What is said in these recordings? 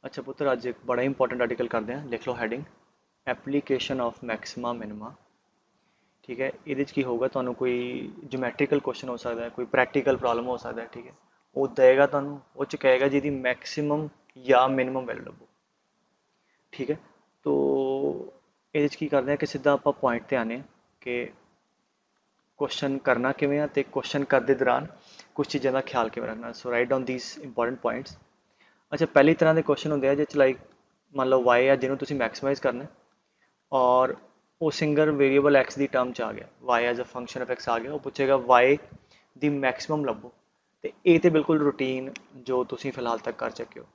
अच्छा पुत्र, अज एक बड़ा इंपॉर्टेंट आर्टिकल करते हैं। लिख लो heading, application of maxima minima. ठीक है, ये की होगा ਤੁਹਾਨੂੰ कोई ज्योमैट्रिकल क्वेश्चन हो सकता है, कोई प्रैक्टिकल प्रॉब्लम हो सकता है। ठीक है, वो देगा ਤੁਹਾਨੂੰ, ਉਹ ਚ ਕਹੇਗਾ ਜਿਹਦੀ मैक्सिमम या मिनिमम वैल्यू ਲੱਭੋ। ठीक है, तो ये की करते हैं कि सीधा आप पॉइंट ते आने कि क्वेश्चन करना किवें आ ते क्वेश्चन करते दौरान कुछ चीज़ों का ख्याल किवें रखना। So write down these important points. अच्छा, पहली तरह के क्वेश्चन होंगे जिस लाइक मान लो वाई है जिन्होंने तुम मैक्सीमाइज करना और वो सिंगल वेरीएबल एक्स की टर्म च आ गया, y as a function of x आ गया, वो पूछेगा वाई की मैक्सिमम लभो। तो ये तो बिल्कुल रूटीन जो तुम फिलहाल तक कर चुके हो।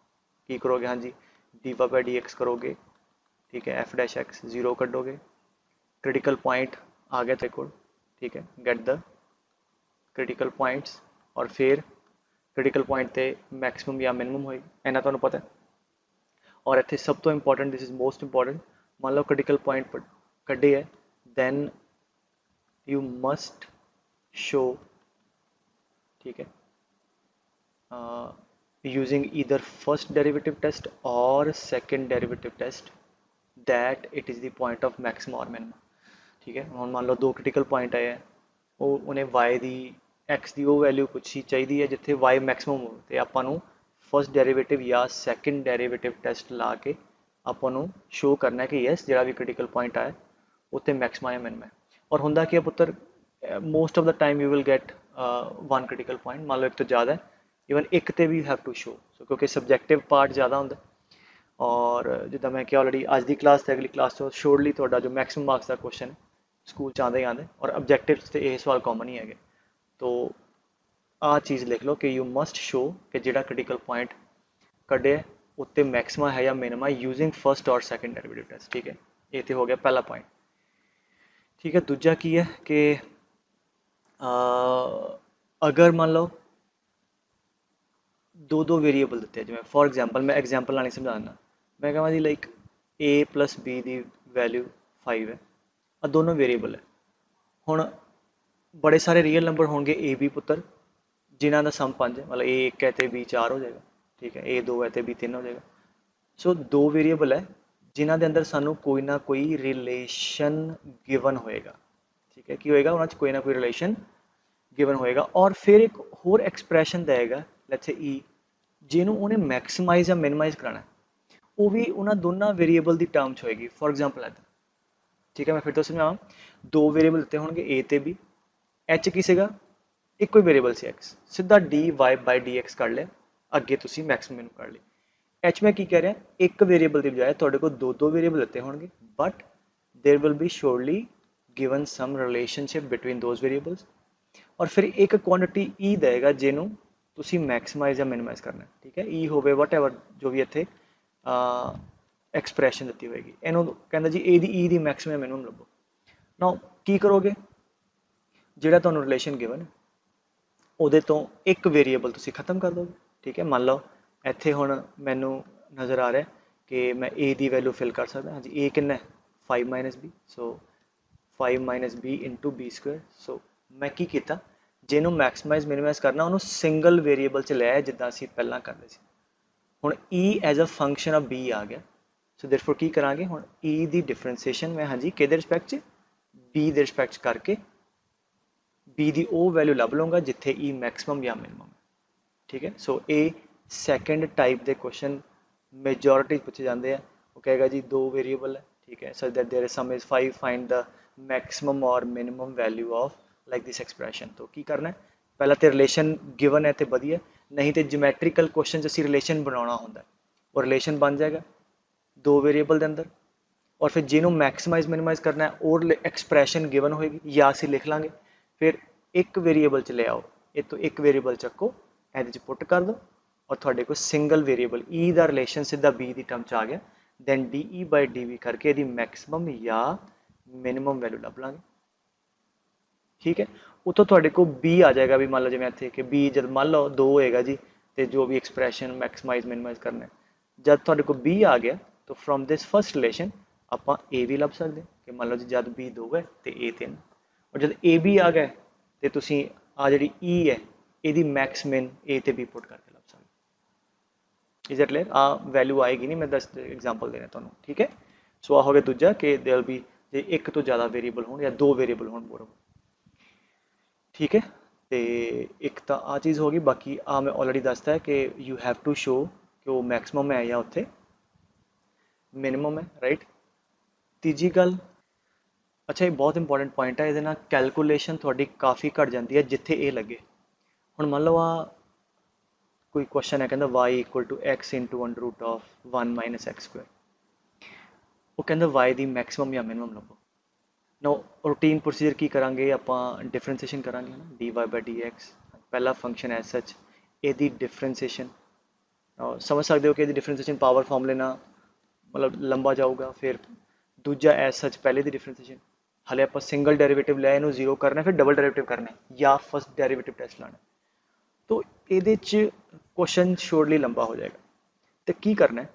की करोगे? हाँ जी, d y by d x करोगे। ठीक है, एफ डैश एक्स जीरो कटोगे, क्रिटिकल पॉइंट आ गया तेरे को। ठीक है, गेट द क्रिटिकल पॉइंट्स और फिर क्रिटिकल पॉइंट ते मैक्सिमम या मिनिमम होएगी, इन्ना तुहानूं पता है। और इतने सब तो important, this is most important, मान लो क्रिटिकल पॉइंट कड्ढे है, दैन यू मस्ट शो, ठीक है, using either first derivative test और second derivative test that it is the point of maximum और मिनिमम। ठीक है, हम मान लो दो क्रिटिकल पॉइंट आए हैं, वो उन्हें वाई की एक्स की वो वैल्यू पुछी चाहिए है जिथे वाई मैक्सिमम हो, तो आपू फर्स्ट डेरिवेटिव या सैकेंड डेरिवेटिव टेस्ट ला के आपू शो करना है कि यस, जो भी क्रिटिकल पॉइंट आए उत्ते मैक्सिमम या मिनिमम है। और होंगे कि पुत्र, most of the time you will get one critical point, मान लो एक तो ज़्यादा है, ईवन एक तो भी हैव टू शो, सो क्योंकि सबजैक्टिव पार्ट ज़्यादा होंगे। और जिदा मैं क्या ऑलरेडी अज की क्लास से अगली क्लास तो श्योरली थोड़ा जो मैक्सिमम मार्क्स का क्वेश्चन है स्कूल च आते ही आते, और ऑब्जैक्टिव तो ये सवाल कॉमन ही है। तो आ चीज़ लिख लो कि यू मस्ट शो कि जोड़ा क्रिटिकल पॉइंट कटे उत्ते मैक्सिमा है या मिनिमा यूजिंग फर्स्ट और सैकेंड डेरिवेटिव टेस्ट। ठीक है, ये तो हो गया पहला पॉइंट। ठीक है, दूजा की है कि अगर मान लो दो दो वेरीएबल दिते हैं, जिवें फॉर एग्जाम्पल मैं एग्जाम्पल लाने समझा देना, मैं कहा जी लाइक ए प्लस बी की वैल्यू 5 है, आ दोनों वेरीएबल है। हुण बड़े सारे रियल नंबर होंगे ए बी पुत्र जिन्हों का सम 5 है, मतलब ए एक है तो बी 4 हो जाएगा। ठीक है, ए 2 है तो बी 3 हो जाएगा। सो दो वेरीएबल है जिन्हों के अंदर सानू कोई ना कोई रिलेशन गिवन होएगा। ठीक है, की होएगा उन्होंने कोई ना कोई रिलेशन गिवन होएगा, और फिर एक होर एक्सप्रैशन देगा लेट्स से ई, जिन्होंने उन्हें मैक्सिमाइज या मिनिमाइज कराना है, वो भी उन्होंने दोनों वेरीएबल की टर्म च होएगी। फॉर एग्जाम्पल है, ठीक है, मैं फिर तो समझावा, दो वेरीएबल दिते होंगे ए तो बी, एच की सीगा एक कोई वेरीएबल से एक्स, सीधा d y by d x कर लिया, अगे तुम मैक्सिमम कर ली। एच मैं की कह रहा, एक वेरीएबल की बजाय थोड़े को दो दो वेरीएबल दिते होंगे, but there will be surely given some relationship between those variables, और फिर एक क्वांटिटी ई देगा जिन्हों तुम मैक्सिमाइज या मिनिमाइज करना है। ठीक है, ई होवे वट एवर जो भी इतने एक्सप्रैशन दी होगी, इनू कहता जी ए दी ई दी मैक्सिमम मिनिमम लभो। ना की करोगे, जोड़ा तुहानू रिलेशन गिवन है ਉਹਦੇ ਤੋਂ एक वेरीएबल तुम खत्म कर दोगे। ठीक है, मान लो ਇੱਥੇ ਹੁਣ मैनू नज़र आ रहा है कि मैं ए की वैल्यू फिल कर सकता। हाँ जी, ए कितना 5 minus b, so 5 minus b into b square. So मैं की किया, जिन्हों मैक्सिमाइज मिनिमाइज करना उन्होंने सिंगल वेरीएबल च लिया जिदा असी पहला करते थे। हुण ई as a function of b आ गया, सो देयरफॉर की करांगे हुण ई की डिफरेंसीएशन मैं हाँ जी कि रिस्पैक्ट च बी के रिस्पैक्ट करके बी की वो वैल्यू लभ लूँगा जिथे ई मैक्सिमम या मिनिमम। ठीक है, सो ये सैकेंड टाइप के क्वेश्चन मेजोरिटी पूछे जाते हैं। वो कहेगा जी दो वेरीएबल है, ठीक है, so that their sum is 5, find the maximum और minimum value of like this expression. तो की करना है, पहला तो रिलेशन गिवन है तो वधिया, नहीं तो ज्योमैट्रिकल क्वेश्चन असी रिलेशन बनाना होंगे, और रिलेशन बन जाएगा दो वेरीएबल के अंदर, और फिर जिन्हों मैक्सिमाइज मिनिमाइज करना है और एक्सप्रैशन गिवन होएगी या असी लिख लाँगे, फिर एक वेरीएबल च ले आओ, ये तो एक वेरीएबल चक्को ये पुट कर दो, और थोड़े को सिंगल वेरीएबल ई का रिलेशन सीधा बी की टर्म च आ गया, then d e by d v करके यदि मैक्सिमम या मिनिमम वैल्यू लभ लाँगे। ठीक है, उतों थोड़े को बी आ जाएगा, भी मान लो जिवें इत्थे कि बी जब मान लो दो होएगा जी, तो जो भी एक्सप्रैशन मैक्सिमाइज मिनिमाइज करना है, जब थोड़े को बी आ गया तो फ्रॉम दिस फर्स्ट रिलेशन आप ए भी लभ सकते हैं कि मान लो जी जब बी दो है तो ए 3, और जब ए बी आ गए तो तुम आ जी ई है ये मैक्स मिन ए तो बी पुट करके लभ सकते। Is it clear? वैल्यू आएगी नहीं, मैं 10 एग्जाम्पल दे रहा ਤੁਹਾਨੂੰ, ठीक है। सो आ हो गया दूजा कि देयर बी जे एक तो ज़्यादा वेरीएबल हो या दो वेरीएबल हो बोरो, ठीक है। तो एक तो आ चीज़ होगी, बाकी मैं ऑलरेडी दसता है कि यू हैव टू शो कि वो मैक्सिमम है या उत्थे मिनिमम है, राइट। तीजी गल, अच्छा ये बहुत इंपॉर्टेंट पॉइंट है, ये कैलकुलेशन थोड़ी काफ़ी घट जाती है जिथे ये लगे। हुण मान लो कोई क्वेश्चन है, कहता y equal to x into under root of 1 minus x square, वो कहता y की मैक्सिमम या मिनिमम लभो। नो रूटीन प्रोसीजर की करांगे, आपां डिफरेंसीएशन करांगे है ना, dy बाई डी एक्स पहला फंक्शन है सच, यदि डिफरेंसीएशन समझ सकते हो कि डिफरेंसीएशन पावर फॉर्मूले ना मतलब लंबा जाऊगा। फिर दूजा एज सच पहले दी डिफरेंसीएशन, हाले आप सिंगल डेरिवेटिव लिया इनू जीरो करना है, फिर डबल डेरिवेटिव करना है या फर्स्ट डेरिवेटिव टेस्ट लाना है, तो ये क्वेश्चन श्योरली लंबा हो जाएगा। तो की करना है,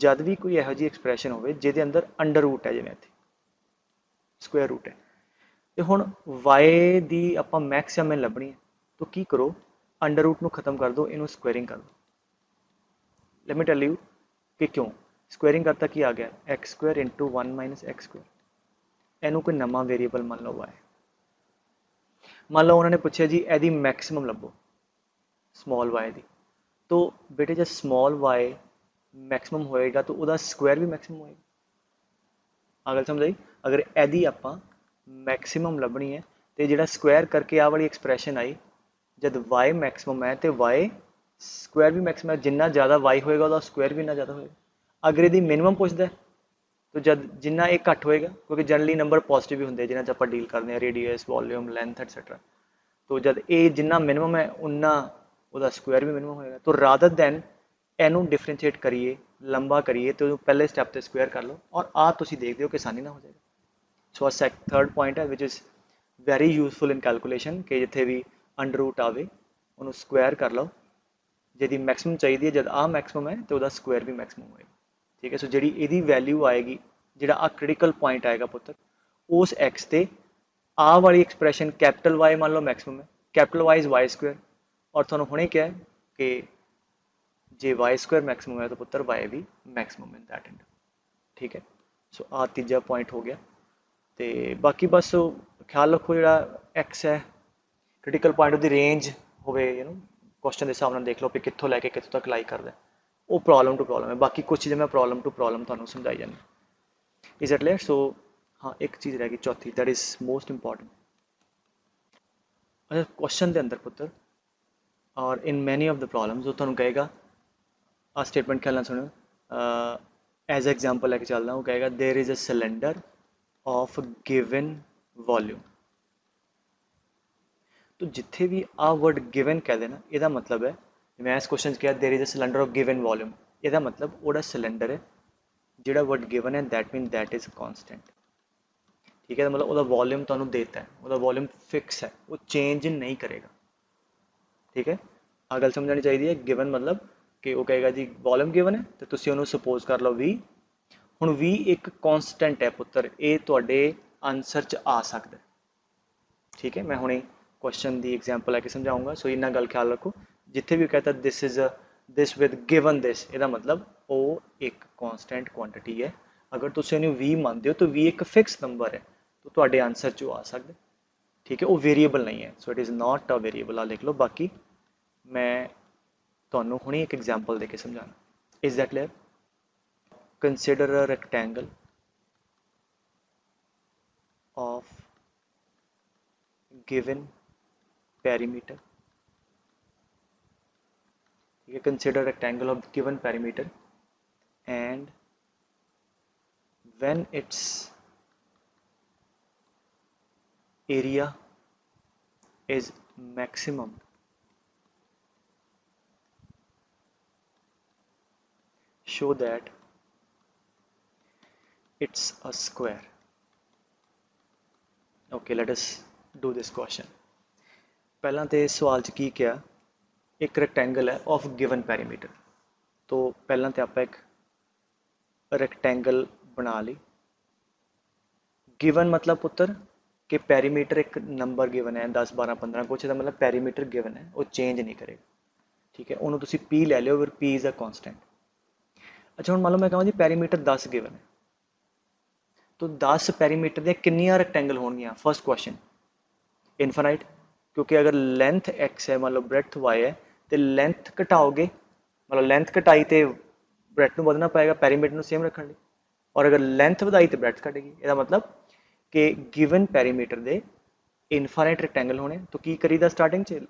जब भी कोई यहो जी एक्सप्रैशन हो जिहदे अंदर अंडर रूट है, जिवें इत्थे स्क्वायर रूट है, तो हुण वाई दी आपां मैक्स या मिन लभनी है, तो की करो अंडर रूट नूं खत्म कर दो, इनू स्क्वेयरिंग कर दो। लेट मी टेल यू कि क्यों स्क्वेयरिंग करता की आ गया, x square into 1 minus x square. इनू कोई नवा वेरीएबल मान लो वाई, मान लो उन्होंने पूछा जी यदि मैक्सिमम लभो स्मॉल वाई दी, तो बेटे जब स्मॉल वाई मैक्सिमम होएगा तो वह स्क्वायर भी मैक्सिमम होएगा। अगर समझ आई, अगर यदि आप मैक्सिमम लभनी है तो जो स्क्वायर करके आ वाली एक्सप्रैशन आई, जब वाई मैक्सिमम है तो वाई स्क्वायर भी मैक्सिमम है, जिन्ना ज़्यादा वाई होएगा वह स्क्वायर भी इन्ना ज़्यादा होएगा। अगर यदि मिनिमम पूछता है तो जब जिन्ना एक घट होएगा, क्योंकि जनरली नंबर पॉजिटिव भी होंगे जिन्हें आप डील करते हैं, रेडियस वॉल्यूम लेंथ एटसैट्रा, तो जब ये जिन्ना मिनिमम है उन्ना वह स्क्वायर भी मिनिमम होएगा। तो रादर दैन एनू डिफरेंशिएट करिए लंबा करिए तो पहले स्टैप तो स्क्वायर कर लो, और तुसी देखते हो कि आसानी ना हो जाएगा। सो थर्ड पॉइंट है which is very useful in calculation कि जिथे भी अंडर रूट आवे उन्होंने स्क्वायर कर लो, जी मैक्सिमम चाहिए जब मैक्सिमम है तो वह स्क्वायर भी मैक्सिमम होएगा, ठीक है। सो जी यदी वैल्यू आएगी, जोड़ा क्रिटिकल पॉइंट आएगा पुत्र, उस एक्स से वाली एक्सप्रैशन कैपिटल वाई मान लो मैक्सिमम है, capital y is y square, और थोड़ा हुणे क्या है कि जे वाई स्क्वायर मैक्सिमम है तो पुत्र वाई भी मैक्सिमम इन दैट एंड, ठीक है। सो तीजा पॉइंट हो गया। तो बाकी बस ख्याल रखो जो एक्स है critical point of the range हो, यू नो क्वेश्चन के हिसाब से देख लो कि कितों लैके कितों तक लाई करता है, वो प्रॉब्लम टू प्रॉब्लम है। बाकी कुछ चीज़ें मैं प्रॉब्लम टू प्रॉब्लम तुहानूं समझाई जानी, इज इट क्लियर? सो हाँ एक चीज़ रह गई चौथी, दैट इज़ मोस्ट इंपॉर्टेंट। अच्छा क्वेश्चन के अंदर पुत्र और in many of the problems वो तुहानूं कहेगा स्टेटमेंट ख्याल सुनो, एज एग्जाम्पल लेके चलना, वो कहेगा there is a cylinder of given volume. तो जिथे भी वर्ड गिवन कह देना, यदा मतलब है, मैं इस क्वेश्चन किया there is a cylinder of given volume, यदा मतलब वो सिलेंडर है जोड़ा वर्ड गिवन है that mean that is constant, ठीक है। मतलब वह वॉल्यूम तुहानू देता है, वह वॉल्यूम फिक्स है, वो चेंज नहीं करेगा, ठीक है। आ गल समझनी चाहिए है, गिवन मतलब कि वो कहेगा जी वॉल्यूम गिवन है तो तुसी उन्होंने सपोज कर लो वी, हुण वी एक कॉन्सटेंट है पुत्र, ये तुहाडे आंसर च आ सकता है, ठीक है। मैं हुणे क्वेश्चन की एग्जाम्पल लैके समझाऊंगा। सो इन्ना गल ख्याल रखो, जिथे भी कहता this is this with given this, यदा मतलब वो एक कॉन्सटेंट क्वांटिटी है। अगर तुम इन्हें वी मानते हो तो वी एक फिक्स नंबर है, तो तुहाडे आंसर चो आ सकता, ठीक है। वो वेरीएबल नहीं है, so it is not a variable, आ लिख लो। बाकी मैं तुहानूं हुणे एक एग्जाम्पल देके समझाना, is that clear? Consider a rectangle of given perimeter, you consider rectangle of given perimeter, and when its area is maximum, show that it's a square. Okay, let us do this question. पहला तो सवाल च की क्या, एक rectangle है of given perimeter, तो पहला तो आप एक रेक्टेंगल बना ली। गिवन मतलब पुत्र कि पैरीमीटर एक नंबर गिवन है 10 12 15 कुछ, का मतलब पैरीमीटर गिवन है वो चेंज नहीं करेगा, ठीक है। उन्होंने तुसी पी ले लियो, फिर पी इज़ अ कॉन्सटेंट, अच्छा हुण मान लो मैं कहां जी पैरीमीटर 10 गिवन है, तो 10 पैरीमीटर ਦੀਆਂ ਕਿੰਨੀਆਂ ਰੈਕਟੈਂਗਲ ਹੋਣਗੀਆਂ? फर्स्ट क्वेश्चन इनफाइनाइट, क्योंकि अगर लेंथ x है मान लो ब्रेथ y है तो लेंथ घटाओगे, मतलब लेंथ घटाई तो ब्रेथ में बदलना पाएगा पैरीमीटर में सेम रखने, और अगर लेंथ बढ़ाई तो ब्रेथ घटेगी। इसका मतलब कि गिवन पैरीमीटर दे इनफाइनाइट रैक्टेंगल होने, तो की करीदा स्टार्टिंग च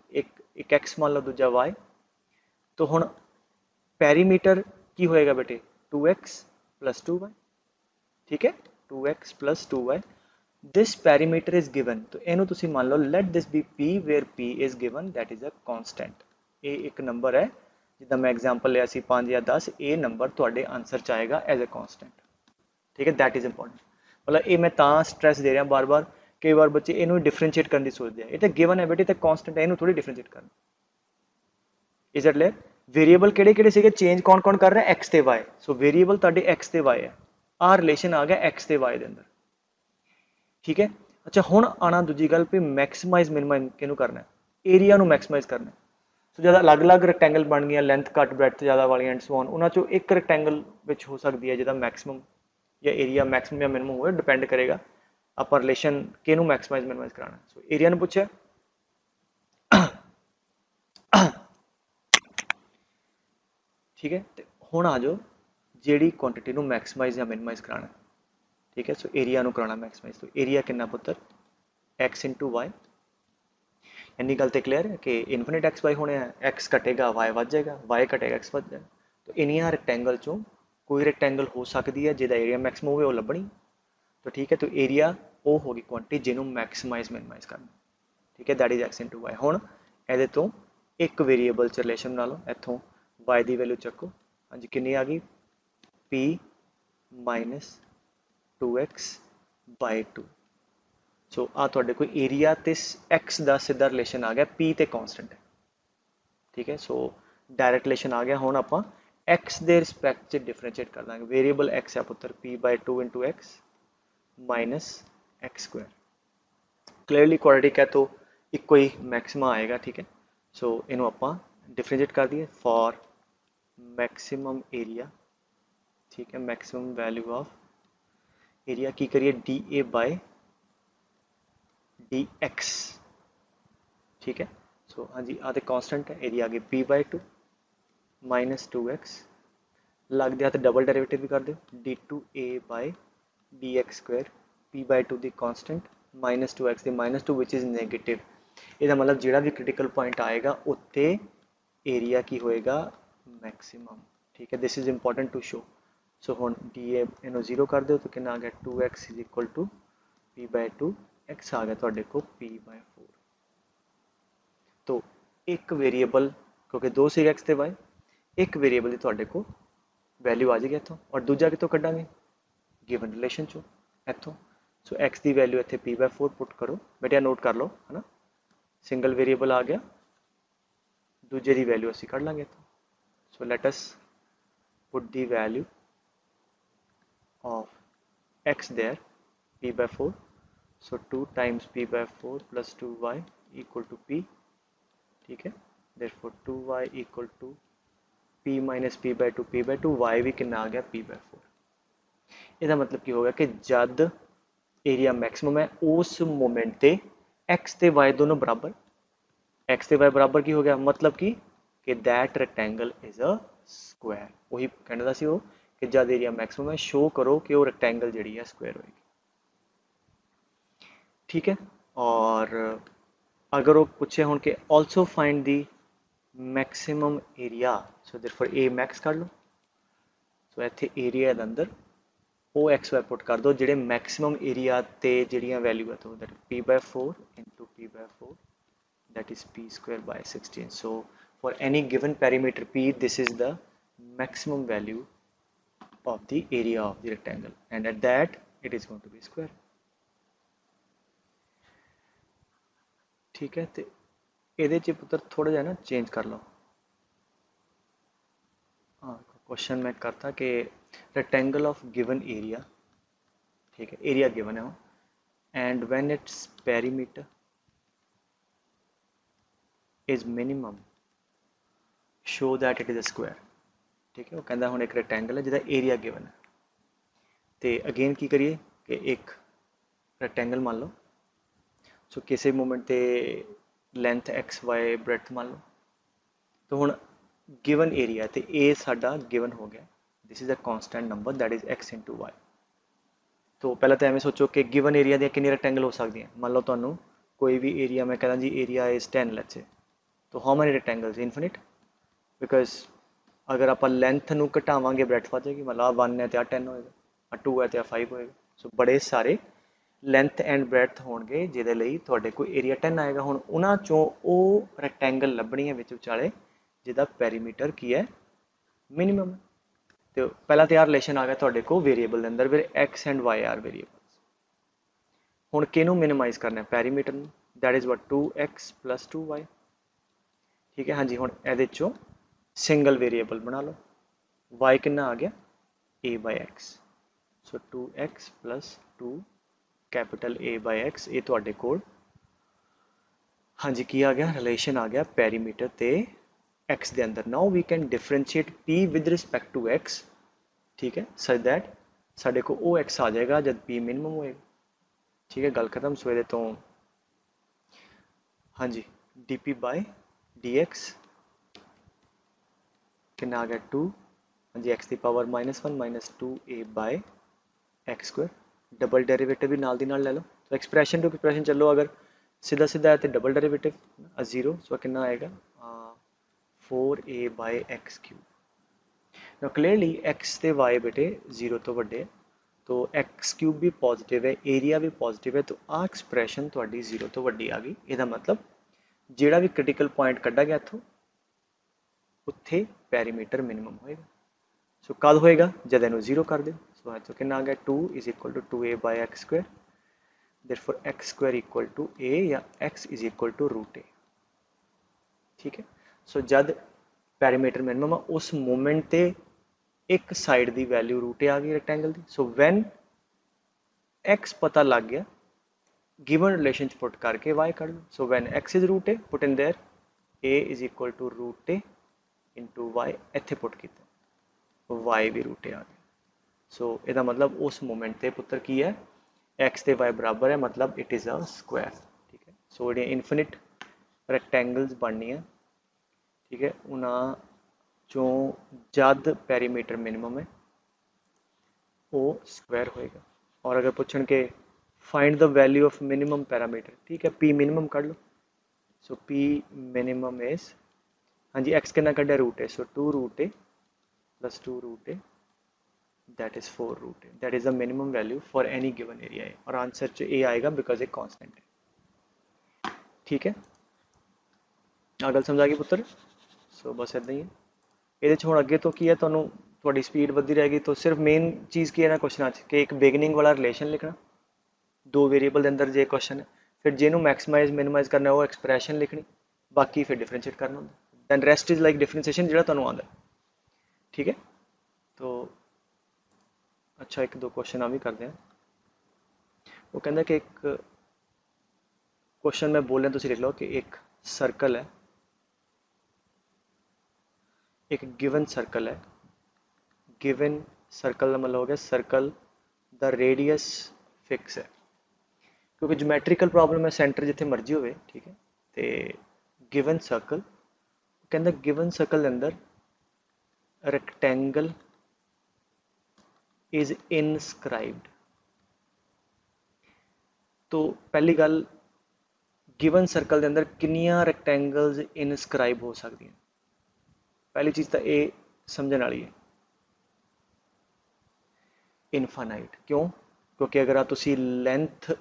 एक x मान लो दूजा y, तो हुण पैरीमीटर की होएगा बेटे 2x प्लस 2y, ठीक है 2x plus 2y। This perimeter is given, तो इनू तुसी मान लो let this be p where p is given that is a constant. ये एक नंबर है जिदा मैं एग्जांपल लिया सी 5 या 10, ये नंबर तुहाडे आंसर च आएगा एज अ कांस्टेंट, ठीक है दैट इज इंपॉर्टेंट। मतलब ये मैं तां स्ट्रेस दे रहा बार बार, कई बार बच्चे इनू डिफरेंशिएट करने की सोचते हैं, ये तो गिवन है बेटे तो कांस्टेंट है, इनू थोड़ी डिफरेंशिएट करना। Is it clear? वेरिएबल किहड़े किहड़े सीगे चेंज कौन कौन कर रहा है? x ते y, सो वेरिएबल तुहाडे x ते y है, आ रिलेशन आ गया x ते y दे अंदर, ठीक है। अच्छा हुण आना दूजी गल भी मैक्सिमाइज मिनिमाइज किनू करना है? एरिया नू मैक्सिमाइज करना है। सो जब अलग अलग रैक्टेंगल बन गई लेंथ घट ब्रेथ ज़्यादा वाली एंड सो ऑन, उन्होंने चो एक रैक्टेंगल विच हो सकती है जिहदा मैक्सिमम या एरिया मैक्सिमम या मिनिमम हो, डिपेंड करेगा आप रिलेशन किनू मैक्सिमाइज मिनिमाइज कराना। सो एरिया ने पूछा ठीक है, तो हुण आ जाओ जिहड़ी क्वांटिटी नू मैक्सिमाइज या मिनिमाइज कराना, ठीक है। सो एरिया नू कराना मैक्सिमाइज, तो एरिया कितना पुत्र x इंटू वाई, इन्नी गल तो क्लीयर है कि इनफिनिट एक्स वाई होने हैं, एक्स घटेगा वाई बढ़ जाएगा, वाई घटेगा एक्स बढ़ जाएगा, तो इनिया रैक्टेंगल चों कोई रैक्टेंगल हो सकती है जिहदा एरिया मैक्सिमम हो लभनी, तो ठीक है। तो एरिया वो होगी क्वांटिटी जिन्हों मैक्सिमाइज मिनिमाइज करना, ठीक है that is x into y. हुण इहदे तो एक वेरीएबल च रिलेशन बना लो, इत्थों वाई की वैल्यू चक्को, हाँ जी कितनी आ गई p माइनस 2x बाय 2। सो आ तुहाडे कोई एरिया ते x का सीधा रिलेशन आ गया, p ते कांस्टेंट है, ठीक है। सो डायरेक्ट रिलेशन आ गया। हुण आपां x के रिस्पैक्ट च डिफरेंशिएट कर देंगे, वेरीएबल x है पुत्र p by 2 into x minus x square, clearly quadratic है तो इको ही मैक्सिमा आएगा, ठीक है। सो इनू आपां डिफरेंशिएट कर दिए फॉर मैक्सिमम एरिया, ठीक है, मैक्सिमम वैल्यू ऑफ एरिया की करिए d A by d x, ठीक है। सो हाँ जी आते कांस्टेंट है, एरिया आ गई p बाय 2 माइनस 2x, लग दिया तो डबल डेरिवेटिव भी कर दो d two a by d x square, p by 2 दी कांस्टेंट माइनस 2x दी माइनस 2 विच इज़ नेगेटिव। इसका मतलब जिहड़ा भी क्रिटिकल पॉइंट आएगा उत्ते एरिया की होएगा मैक्सिमम, ठीक है। This is important to show. So हुण डी ए इनू जीरो कर दो तो कितना आ गया 2x is equal to p by 2 x आ गया तुहाडे को p बाय 4। तो एक वेरीएबल क्योंकि दो सी एक्स ते वाई, एक वेरीएबल की तुहाडे को वैल्यू आ जाएगी इत्थों, और दूजा कितों कड्डांगे गिवन रिलेशन चो इत्थों। सो एक्स की वैल्यू इत्थे p बाय 4 पुट करो, बेटा नोट कर लो है ना, सिंगल वेरीएबल आ गया, दूजे की वैल्यू असीं कढ़ लांगे इत्थों। So let us put the value of x there p by 4, so 2 times p by 4 plus 2y equal to p, ठीक है। Therefore 2y equal to p minus p by 2, p by 2 y भी कितना आ गया p by 4। इसका मतलब की होगा कि जब एरिया मैक्सिमम है उस मोमेंट ते x ते y दोनों बराबर, x ते y बराबर की हो गया, मतलब कि that rectangle is a square. वही कहना सी वो कि जब एरिया मैक्सिमम है शो करो कि वो रेक्टेंगल जी है स्क्वायर होगी, ठीक है। और अगर वो पूछे हो कि also find the maximum area, so therefore a max कर लो, सो इत्थे एरिया के अंदर ओ एक्स वाई पुट कर दो जिहड़े मैक्सिमम एरिया ते जिहड़ियां वैल्यू है, तो that p by 4 into p by 4 that is p square by 16. So for any given perimeter p, this is the maximum value of the area of the rectangle, and at that it is going to be square, ठीक है। तो ਇਹਦੇ ਚ ਪੁੱਤਰ थोड़ा ਜਿਹਾ ना change कर लो। हाँ क्वेश्चन मैं करता कि rectangle of given area, ठीक है, एरिया गिवन है and when its perimeter is minimum show that it is a square, ठीक है। वो कहता हुण एक रैक्टेंगल है जिहदा एरिया गिवन है, तो अगेन की करिए कि एक रैक्टेंगल मान लो, सो किसी मोमेंट ते लेंथ एक्स वाई ब्रेथ मान लो, तो हुण गिवन एरिया तो ए साडा गिवन हो गया, this is a constant number that is x into y. तो पहले तो एवं सोचो कि गिवन एरिया दी कितनी रैक्टेंगल हो सकती हैं, मान लो तुहानू कोई भी एरिया मैं कहना जी एरिया इज़ 10 लेट्स से, तो how many rectangles infinite, because अगर आप लेंथ नू घटावांगे ब्रेथ वध जाएगी, मतलब 1 है तो 10 होएगा, 2 है तो 5 होएगा, सो बड़े सारे लेंथ एंड ब्रेथ होणगे जिहदे लई तुहाडे कोल एरिया 10 आएगा। हुण उन्हां चों ਉਹ रैक्टेंगल लभणी है विच विचाले जिहदा पैरीमीटर की है मिनिमम। तो पहला तो यार रिलेशन आ गया तुहाडे कोल वेरीएबल दे अंदर, फिर x and Y are variables. हुण किहनूं मिनिमाइज करना है, पैरीमीटर नूं, that is what 2x + 2y, ठीक है। हाँ जी, हुण इहदे चों सिंगल वेरीएबल बना लो, y कितना आ गया a/x, सो 2x + 2 कैपिटल a/x, ये तुहाडे कोल हाँ जी की आ गया रिलेशन आ गया पैरीमीटर ते x दे अंदर। Now we can differentiate p with respect to x, ठीक है, सच दैट साडे को ओ x आ जाएगा जब p मिनिमम होएगा, ठीक है, गल खत्म। सो ये तो हाँ जी dp/dx कितना आ गया 2, हाँ जी x की पावर -1 - 2a/x², डबल डेरिवेटिव भी नाल दी नाल ले लो, तो एक्सप्रैशन टू एक्सप्रैशन चलो, अगर सीधा सीधा है तो डबल डेरिवेटिव 0, सो कितना आएगा 4a/x³। नाउ क्लियरली x ते y बेटे 0 तो वड्डे है, तो x³ भी पॉजिटिव है, एरिया भी पॉजिटिव है, तो आ एक्सप्रैशन तुहाडी 0 तो वड्डी आ गई। ਇਹਦਾ मतलब ਜਿਹੜਾ भी क्रिटिकल पॉइंट कढ़ा गया इत्थों उत्थे पैरीमीटर मिनिमम होएगा। सो कद होएगा जब इनू 0 कर दो, सो इत्थों कितना आ गया 2 = 2a/x², देयरफॉर x² = a या x = √a, ठीक है। सो जब पैरीमीटर मिनिमम आ उस मोमेंट ते एक साइड की वैल्यू √a आ गई रैक्टेंगल की। सो वैन x पता लग गया, गिवन रिलेशन पुट करके y कर लो, so when x is √a put in there a = √a into y, इत्थे पुट किया y भी √a आ गया। सो इसका मतलब उस मोमेंट ते पुत्र की है x ते y बराबर है, मतलब इट इज़ अ स्क्वायर, ठीक है। सो ये इनफिनिट रैक्टेंगल्स बननी है, ठीक है, उन्हां चों जद पैरीमीटर मिनिमम है वो स्क्वायर होएगा। और अगर पूछन के find the value of minimum parameter, ठीक है, p मिनिमम कर लो, सो p मिनिमम इज हाँ जी x कितना कढ़ा √a, so 2√a + 2√a that is 4√a, that is the minimum value for any given area, और आंसर च ए आएगा बिकॉज एक कांस्टेंट है, ठीक है। आ गल समझ आ गई पुत्र, सो बस इदा ही है। ये हुण अगे तो की है, तुहाडी स्पीड वधी रहेगी, तो सिर्फ मेन चीज़ की है ना क्वेश्चन कि एक बिगनिंग वाला रिलेशन लिखना, दो वेरीएबल के अंदर जे क्वेश्चन है, फिर जिन्होंने मैक्सिमाइज मिनिमाइज करना वो एक्सप्रैशन लिखनी, बाकी फिर डिफरेंशिएट करना होंगे, then rest is like differentiation जो तुहानूं आंदा, ठीक है। तो अच्छा एक दो क्वेश्चन आ भी करते हैं। वो कहता कि एक क्वेश्चन मैं बोल रहा, तुम लिख लो कि एक सर्कल है, एक गिवन सर्कल है, गिवन सर्कल का मतलब हो गया सर्कल द रेडियस फिक्स है, क्योंकि जोमैट्रिकल प्रॉब्लम है सेंटर जिथे मर्जी हो, ठीक है। तो गिवन सर्कल कहता गिवन सर्कल के अंदर रैक्टेंगल इज इनस्क्राइब्ड। तो पहली गल गिवन सर्कल के अंदर कितनियां रैक्टेंगल्स इनस्क्राइब हो सकती हैं, पहली चीज़ तो ये समझने वाली है, इनफाइनाइट। क्यों? क्योंकि अगर आप तुसी लेंथ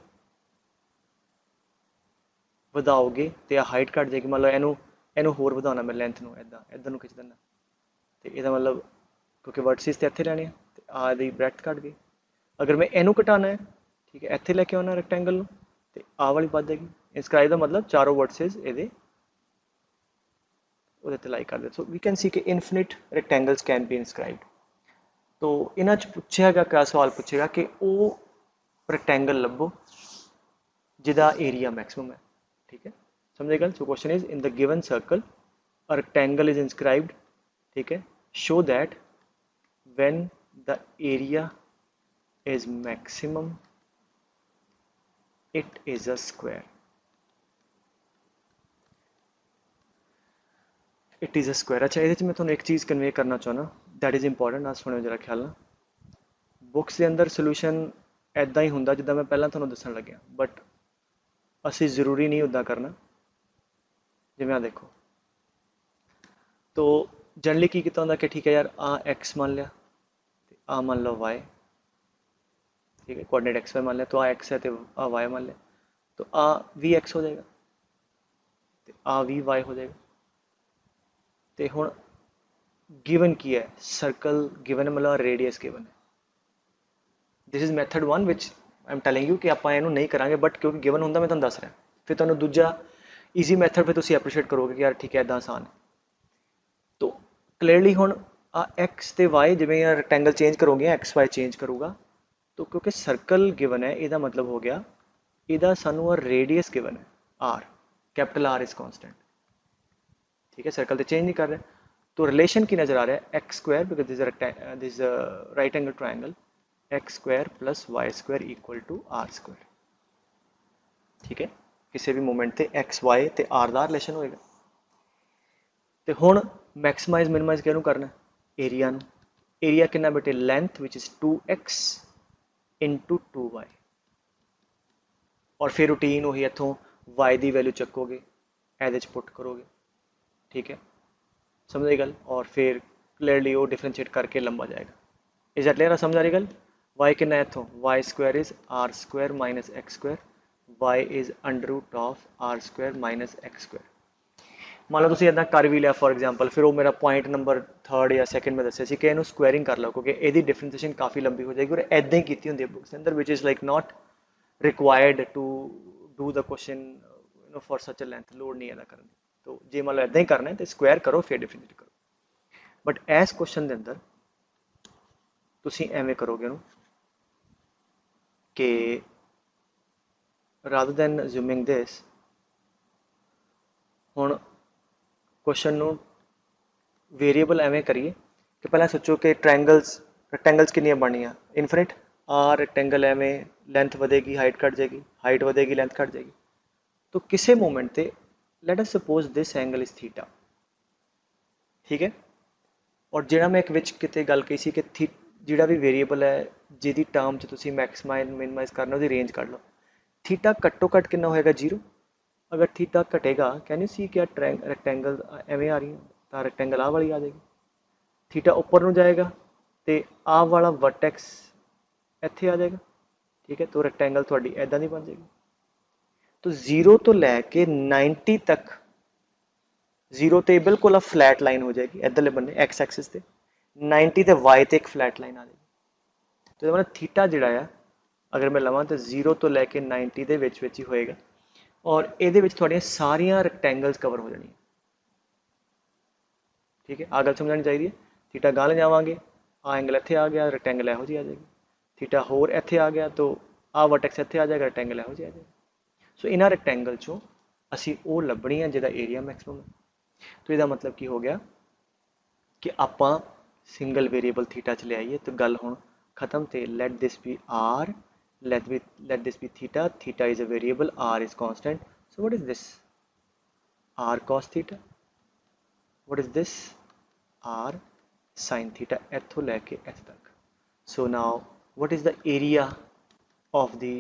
ਵਧਾਓਗੇ तो हाइट घट जाएगी, मान लो इनू इनू होर ਵਧਾਉਣਾ मैं लेंथ ਨੂੰ इदा इधर ਨੂੰ खिच देना, तो यदा मतलब क्योंकि वर्टिसिस तो इत्थे रहने हैं, तो आ दी ब्रैथ घट गई। अगर मैं इनू घटाना है, ठीक है, इत्थे लेके आना रैक्टेंगल ਨੂੰ, तो आ वाली बढ़ जाएगी। इंस्क्राइब का मतलब चारों वर्टिसिस ये लाई कर दे। सो वी कैन सी कि infinite rectangles can be inscribed. तो इन्हां च पूछेगा क्या सवाल पूछेगा कि वो रैक्टेंगल लभो जिहदा एरिया मैक्सिमम है, ठीक है, समझे गल। So question is in the given circle a rectangle is inscribed, ठीक है, show that when the area is maximum it is a square, it is a square। अच्छा ये मैं थोड़ा एक चीज़ कन्वे करना चाहना, दैट इज़ इंपॉर्टेंट, आज सुनो जरा ख्याल ना। बुक्स के अंदर सोल्यूशन ऐदा ही होंदा जिद्दां मैं पहला थोड़ा दसन लग्या, बट असी ज़रूरी नहीं उदा करना। जिवें आ देखो, तो जनरली की किता होंदा कि ठीक है यार आ एक्स मान लिया, आ मान लो वाई, ठीक है, कोऑर्डिनेट एक्स वाई मान लिया, तो आ एक्स है तो आ वाई मान लिया, तो आ वी एक्स हो जाएगा, तो आ वी वाई हो जाएगा। तो हुण गिवन की है, सर्कल गिवन है, मतलब रेडियस गिवन है। This is method one which I am telling you कि आप इनू नहीं करांगे, बट क्योंकि गिवन होंदा मैं तुहानूं दस रहा, फिर तुहानूं दूजा ईजी मैथड फिर तुसीं एप्रीशिएट करोगे कि यार ठीक है इदां आसान है। तो क्लीयरली हुण आ एक्स ते वाई जिवें यार रैक्टेंगल चेंज करोगे, एक्स वाई चेंज करूगा, तो क्योंकि सर्कल गिवन है ਇਹਦਾ मतलब हो गया ਇਹਦਾ ਸਾਨੂੰ रेडियस गिवन है r, capital r is constant, ठीक है, सर्कल तो चेंज नहीं कर रहे। तो रिलेशन की नजर आ रहा है x square, because this right angle triangle, x square plus y square equal to r square, ठीक है, किसी भी मोमेंट ते एक्स वाई ते आर का रिलेशन होएगा। तो हुण मैक्सिमाइज मिनिमाइज किहनूं करना, एरिया नूं। एरिया कितना बेटे, length which is 2x into 2y, और फिर रूटीन वही इत्थों y की वैल्यू चकोगे, ਇਹਦੇ 'ਚ पुट करोगे, ठीक है, समझ आई गल, और फिर क्लियरली वो डिफरेंशिएट करके लंबा जाएगा। इज दैट क्लियर, समझ आ रही गल। y कितना है इत्थों, y square is r square minus x square, y is under root of r square minus x square. मान लो तुसीं इदां कर भी लिया फॉर एग्जाम्पल, फिर वो मेरा पॉइंट नंबर थर्ड या सैकेंड में दस्सिया सी कि इहनूं स्क्वायरिंग कर लो, क्योंकि ਇਹਦੀ डिफरेंशिएशन काफ़ी लंबी हो जाएगी, और इदां ही कीती हुंदी है बुक्स के अंदर, which is like not required to do the question you know for such a length, load नहीं है करने की। तो जे मान लो इदां ही करना है तो स्क्वायर करो फिर डिफरेंशिएट करो, बट इस क्वेश्चन के अंदर तुसीं एवें करोगे ना कि रादर दैन अज्यूमिंग दिस, हुण क्वेश्चन नूं वेरीएबल एवें करिए कि पहले सोचो कि रैक्टेंगल्स कितनियां बननियां, इनफिनिट। आ रैक्टेंगल एवें लेंथ वधेगी हाइट घट जाएगी, हाइट वधेगी लेंथ घट जाएगी। तो किसी मोमेंट पे let us suppose this angle is theta, ठीक है, और जिहड़ा मैं एक विच किते गल कही सी कि जिहड़ा भी वेरीएबल है जिहदी टर्म च तुसीं मैक्सिमाइज मिनिमाइज करना उसदी रेंज कढ लो, थीटा घट्टो घट कितना होएगा, 0। अगर थीटा घटेगा कैन यू सी क्या रैक्टेंगल एवें आ रही है, तो रैक्टेंगल आ वाली आ जाएगी। थीटा ऊपर ਨੂੰ जाएगा तो आ वाला वर्टेक्स ਇੱਥੇ आ जाएगा, ठीक है, तो रैक्टेंगल थोड़ी ऐदा नहीं बन जाएगी। तो 0 तो लैके 90 तक, 0 तो बिल्कुल फ्लैट लाइन हो जाएगी इधरले बन्ने एक्स एक्सिस से, 90 तो वाई तो एक फ्लैट लाइन आ जाएगी। तो मतलब थीटा जिहड़ा है अगर मैं लवां तो 0 तो लैके 90 के विच ही होएगा, और ये थोड़ियां सारियां रैक्टेंगल्स कवर हो जाएगी, ठीक है, आ गल समझनी चाहिए। थीटा गाल जावांगे, आ एंगल इत्थे आ गया, रैक्टेंगल इहो जी आ जाएगी, थीटा होर इत्थे आ गया तो आ वर्टेक्स इत्थे आ जाएगा, रैक्टेंगल इहो जी आ जाएगा। सो इन्हां रैक्टेंगल चों असी वो लभनी है जिहदा एरिया मैक्सिमम है। तो इसका मतलब की हो गया कि आपां सिंगल वेरीएबल थीटा च ले आइए, तो गल हुण खत्म। तो let this be r, let this be theta, theta is a variable, r is constant, so what is this, r cos theta, what is this, r sin theta, ਇੱਥੋਂ ਲੈ ਕੇ ਇੱਥੇ ਤੱਕ। so now what is the area of the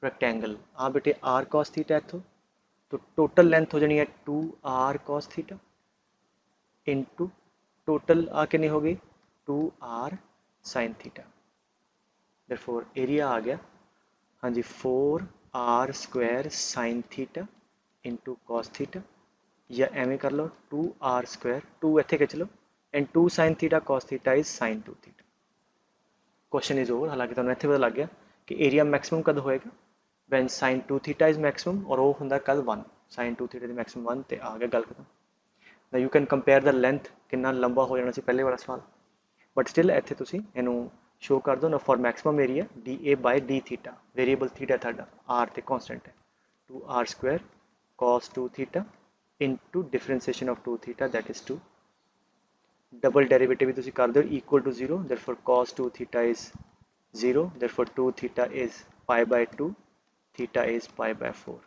rectangle, ਆ ਬੇਟੇ r cos theta ਇੱਥੋਂ, तो total length हो जानी है 2r cos theta into total आ कितनी होगी 2r sin theta, therefore area आ गया हाँ जी 4r square sine theta into cos theta, या एवें कर लो 2r स्क्वायर, 2 इत्थे खिच लो, and 2 sine theta cos theta is sine 2 theta. Question is over. हालांकि तुहानूं इत्थे पता लग गया कि एरिया मैक्सिमम कद होएगा, when sine 2 theta is maximum, और वो हुंदा कद 1, साइन 2 थीटा दी मैक्सिमम 1, ते आ गया गल खत्म। Now you can compare the length, कितना लंबा हो जाना सी पहले वाला सवाल, बट स्टिल इत्थे तुसीं इहनूं शो कर दो ना, for maximum area d A by d theta, variable theta थाडा आर ते कॉन्स्टेंट है, 2r square cos 2 theta into differentiation of 2 theta that is 2, double derivative भी तुसी कर दो equal to 0, therefore cos 2 theta is 0, therefore 2 theta is pi by 2, theta is pi by 4।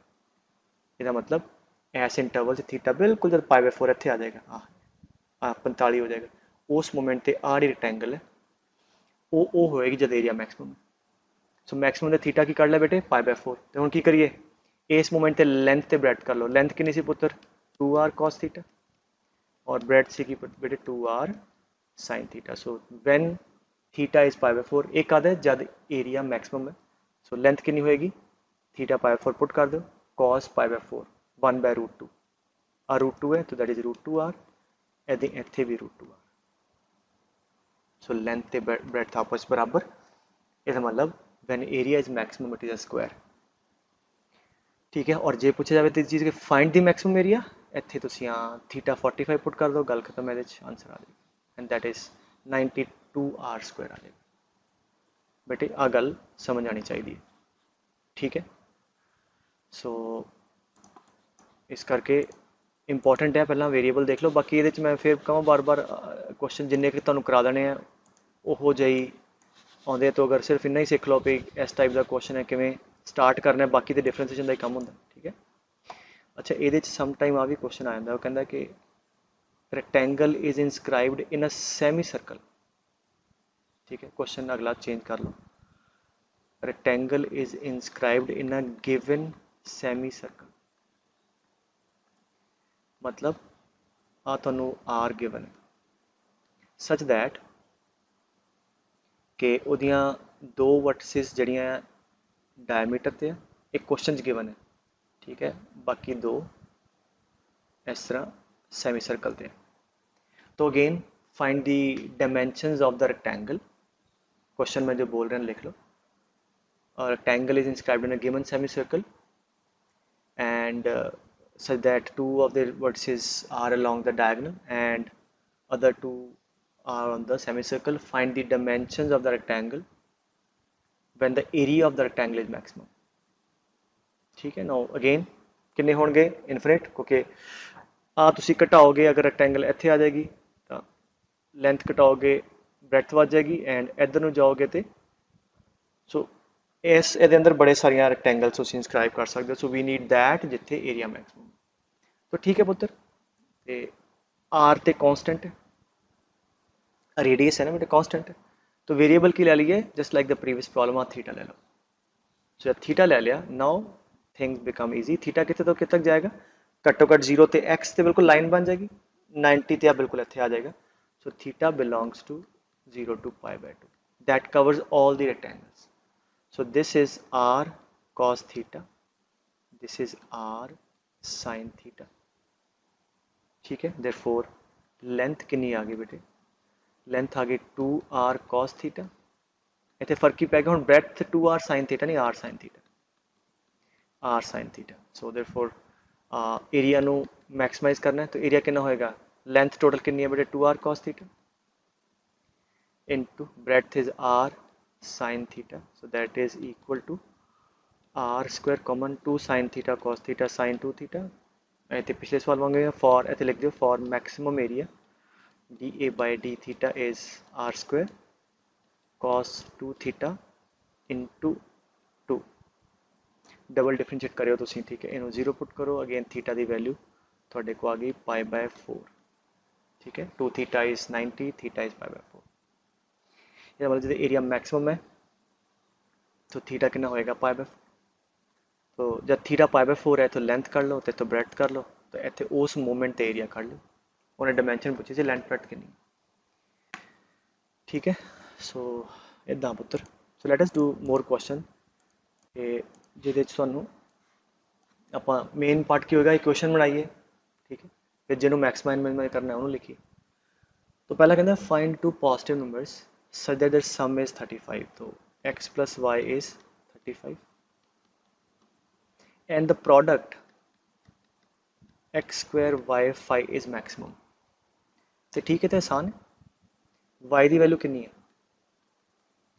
ਇਹਦਾ मतलब इस इंटरवल से थीटा बिल्कुल जब पाई बाय 4 ਇੱਥੇ आ जाएगा आ 45 हो जाएगा, उस मोमेंट ਤੇ आ ਜਿਹੜੀ ਰੈਕਟੈਂਗਲ है ਉਹ ਹੋਏਗੀ जब एरिया मैक्सिमम। सो मैक्सिमम ਦੇ थीटा की ਕੱਢ ਲਿਆ बेटे पाई बाय 4। ਤੇ ਹੁਣ ਕੀ ਕਰੀਏ, इस मोमेंट ਤੇ लेंथ ਤੇ ब्रेथ कर लो। लेंथ कितनी सी पुत्र 2r cos थीटा और ब्रेथ सी की बेटे 2r sin theta. So when theta is pi by 4 एक आता है जब एरिया मैक्सिमम है। सो लेंथ कितनी होएगी, थीटा पाई बाय 4 पुट कर दो, cos pi by 4 1 by root 2 आ रूट 2 है तो दैट इज रूट 2r, ਇੱਥੇ भी रूट 2r। सो लेंथ ते ब्रेथ आपस बराबर, इसका मतलब when area is maximum it is a square. ठीक है, और जे पूछा जाए तो चीज़ के फाइंड द मैक्सिमम एरिया, ਇੱਥੇ ਤੁਸੀਂ ਆ थीटा 45 पुट कर दो, गल खत्म, ਇਹਦੇ ਚ आंसर आ जाएगा and that is 92r square आ जाएगा। बेटे आ गल समझ आनी चाहिए। ठीक है, सो इस करके इंपॉर्टेंट है, पहला वेरीएबल देख लो, बाकी ये मैं फिर कहाँ बार बार क्वेश्चन जिन्ने कि तुहानू करा देने हैं वो जी आते, तो अगर सिर्फ इन्ना ही सीख लो भी इस टाइप का क्वेश्चन है किमें स्टार्ट करना है, बाकी तो डिफरेंसीएशन का ही काम होंगे। ठीक है, अच्छा ये सम टाइम आ भी क्वेश्चन आ जाता, वो कहता कि rectangle is inscribed in a semi circle. ठीक है, क्वेश्चन अगला चेंज कर लो, rectangle is inscribed in a given semi circle, मतलब आ तुहानू आर गिवन है सच दैट कि उहदियां दो वर्टिसेस जड़ियां डायमीटर ते एक क्वेश्चन गिवन है। ठीक है, बाकी दो इस तरह सैमी सर्कल थे। तो again find the dimensions of the rectangle, question में जो बोल रहे हैं लिख लो, rectangle is inscribed in a given semi circle and such that two of the vertices are along the diagonal and other two are on the semicircle. Find the dimensions of the rectangle when the area of the rectangle is maximum। ठीक है, now again किन्ने होंगे infinite, क्योंकि आ तुसी घटाओगे अगर rectangle इत्थे आ जाएगी तो लेंथ घटाओगे ब्रेथ वध जाएगी एंड इधर नूं जाओगे तो सो इस ये अंदर बड़े सारिया रेक्टेंगल्स तुम इंस्क्राइब कर सकते हो। सो वी नीड दैट जिथे एरिया मैक्सिमम। तो ठीक है पुत्र, ते आर ते कांस्टेंट है, रेडियस है ना बेटा कांस्टेंट है, तो वेरिएबल की ले लीजिए just like the previous problem आ थीटा ले लो। सो जब थीटा ले लिया now things become easy. Theta कितने तो कितने तक जाएगा, घट्टो घट्ट 0 ते एक्स ते बिल्कुल लाइन बन जाएगी, 90 ते बिल्कुल इतने आ जाएगा। So theta belongs to 0 to pi by 2, that covers all the rectangles. So this is r cos theta, this is r sin theta। ठीक है, therefore लेंथ कितनी आ गई बेटे, लेंथ आ गई 2r cos theta, इतने फर्क ही पै गया हुण ब्रेथ 2r sin theta नहीं r sin theta, r sin theta। so therefore area नू मैक्सिमाइज करना है तो एरिया कितना होएगा, लेंथ टोटल कितनी है बेटे 2r cos theta into breadth is r sin theta, so that is equal to r square common 2 sin theta cos theta sin 2 theta। ऐसे पिछले सवाल मांगे फॉर ऐसे लिख दो for maximum area dA by d theta is r square cos 2 theta into 2, double differentiate करो तुसीं। ठीक है, इन्हों 0 पुट करो, अगेन थीटा की वैल्यू थोड़े को आ गई पाई बाय 4। ठीक है, 2 theta is 90, theta is pi by 4। ये मतलब जो एरिया मैक्सिमम है तो थीटा कितना होएगा पाई बाय 4। तो जब थीटा पाई बाय 4 है तो लेंथ कर लो तो ब्रेथ कर लो, तो इतने उस मोमेंट ते एरिया कर लो। उन्हें डायमेंशन पूछी सी लेंथ ब्रेथ कितनी। ठीक है, सो इदा पुत्र। So let us do more question जिहदे च तुहानूं आपां मेन पार्ट की होएगा इक्वेशन बनाइए। ठीक है, फिर जिन्हों मैक्सिमाइज करना है उन्होंने लिखिए। तो पहला कहना है find two positive numbers such that their sum is 35। तो x plus y is 35 and the product x square y 5 is maximum। तो ठीक है, तो आसान है, y की वैल्यू कितनी है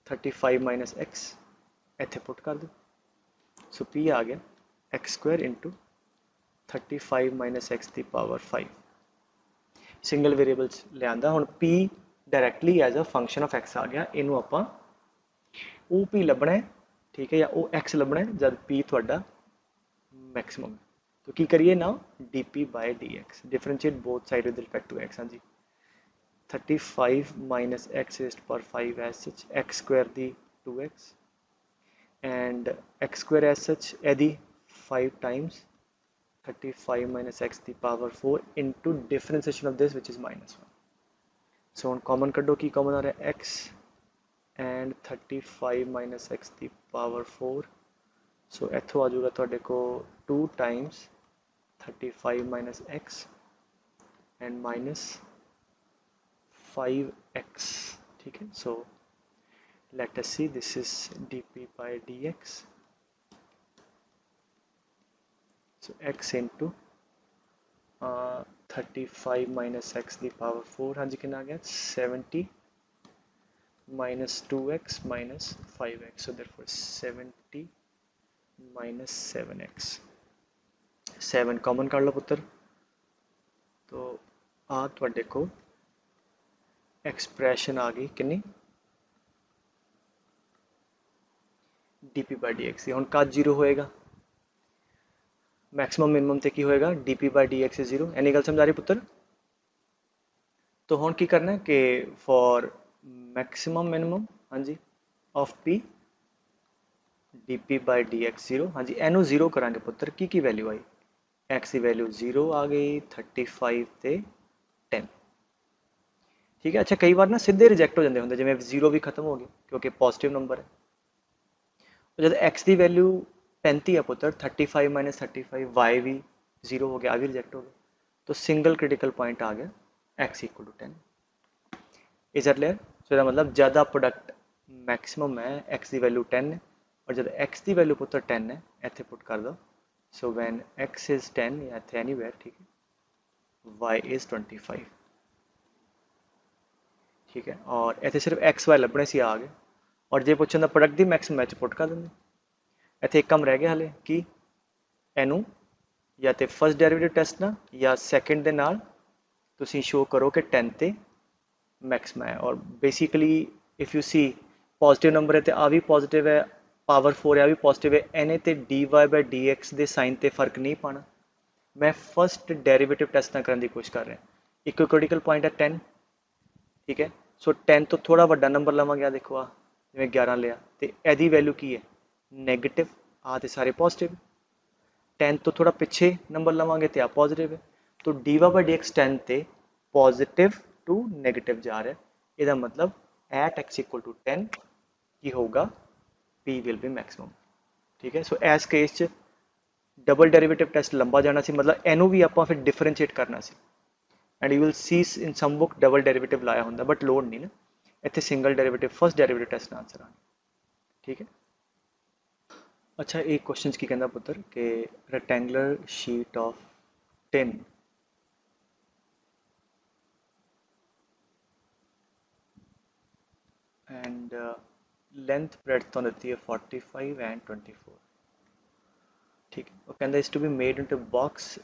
35 माइनस x, इतने पुट कर दो। सो p आ गया x square into 35 minus x की पावर 5। सिंगल वेरिएबल लिया हुण p directly as a function of x आ गया, इनू आपां ओ p लभना है, ठीक है, या ओ x लभना है जब p थोड़ा मैक्सिमम है। तो की करिए ना, dp by dx differentiate both side with respect to x। हाँ जी, 35 minus x raised power 5 as such, x square दी 2x and x square as such एदी 5 times 35 minus x the power 4 into differentiation of this which is minus 1. So on common कड्डो की common आ रहा है x and 35 minus x the power 4. So इथों आ जाऊगा तुहाडे को 2 times 35 minus x and minus 5x, ठीक है। So let us see, this is dp by dx, so x into 35 minus x the power 4, हाँ जी कितना आ गया 70 minus 2x minus 5x, so therefore 70 minus 7x, 7 common कर लो पुत्र, तो आ तुहाडे को एक्सप्रैशन आ गई कितनी dp by dx। हुण कद जीरो होएगा, मैक्सिमम मिनिमम ते की होएगा dp by dx is 0। Any गल समझा रही पुत्र? तो हुण की करना है कि फॉर मैक्सिमम मिनिमम, हाँ जी, of p dp by dx 0, हाँ जी, एनू 0 करांगे पुत्र, की वैल्यू आई, x की वैल्यू 0 आ गई, 35 ते 10, ठीक है। अच्छा कई बार ना सीधे रिजेक्ट हो जाते होंगे, जिवें 0 भी खत्म हो गया क्योंकि पॉजिटिव नंबर है। जब x की वैल्यू 35 है पुत्र, 35 माइनस 35, y भी 0 हो गया, आ भी रिजेक्ट हो गया, तो सिंगल क्रिटिकल पॉइंट आ गया x equal to 10। Is that clear? So इसका मतलब ज़्यादा प्रोडक्ट मैक्सिमम है, x की वैल्यू 10 है, और जब x की वैल्यू पुत्र 10 है, इतने पुट कर दो, सो व्हेन x इज 10 या इतने एनीवेयर, ठीक है, y इज 25, ठीक है, और इतने सिर्फ एक्स वाई लभने से आ गए, और जे पुछन दा product the maximum match put कर देंगे। इतने एक कम रह गया हाले कि एनू या तो फर्स्ट डेरिवेटिव टेस्ट ना या सैकेंड दे नाल तुसीं शो करो कि 10 ते मैक्सिमम है, और basically if you see positive number है तो आ भी पॉजिटिव है, पावर 4 है आ भी पॉजिटिव है, एने ते d y by d x के साइन ते फर्क नहीं पाना। मैं फर्स्ट डेरिवेटिव टेस्ट ना करने की कोशिश कर रहा, एक क्रिटिकल पॉइंट है 10, ठीक है, सो 10 तो थोड़ा वड्डा नंबर लवांगे, देखो आ जिवें 11 लिया, तो एदी वैल्यू की है नैगेटिव, आ तो सारे पॉजिटिव, 10 तो थोड़ा पिछे नंबर लवांगे तो आ पॉजिटिव है, तो d y by d x 10 ते पॉजिटिव टू नैगेटिव जा रहा है, इसका मतलब एट एक्स इक्वल टू 10 की होगा पी विल बी मैक्सिमम, ठीक है। सो एस केस च डबल डेरिवेटिव टेस्ट लंबा जाना सी, मतलब एनू भी आपां फिर डिफरेंशिएट करना सी, and you will see in some book double derivative लाया होंगे, बट लोड नहीं ना, इतने single derivative first derivative test answer आने, ठीक है। अच्छा एक क्वेश्चन की कहना पुत्र कि rectangular sheet of tin and length breadth तो देती है 45 एंड 24, ठीक है, वो कहता is to be made into box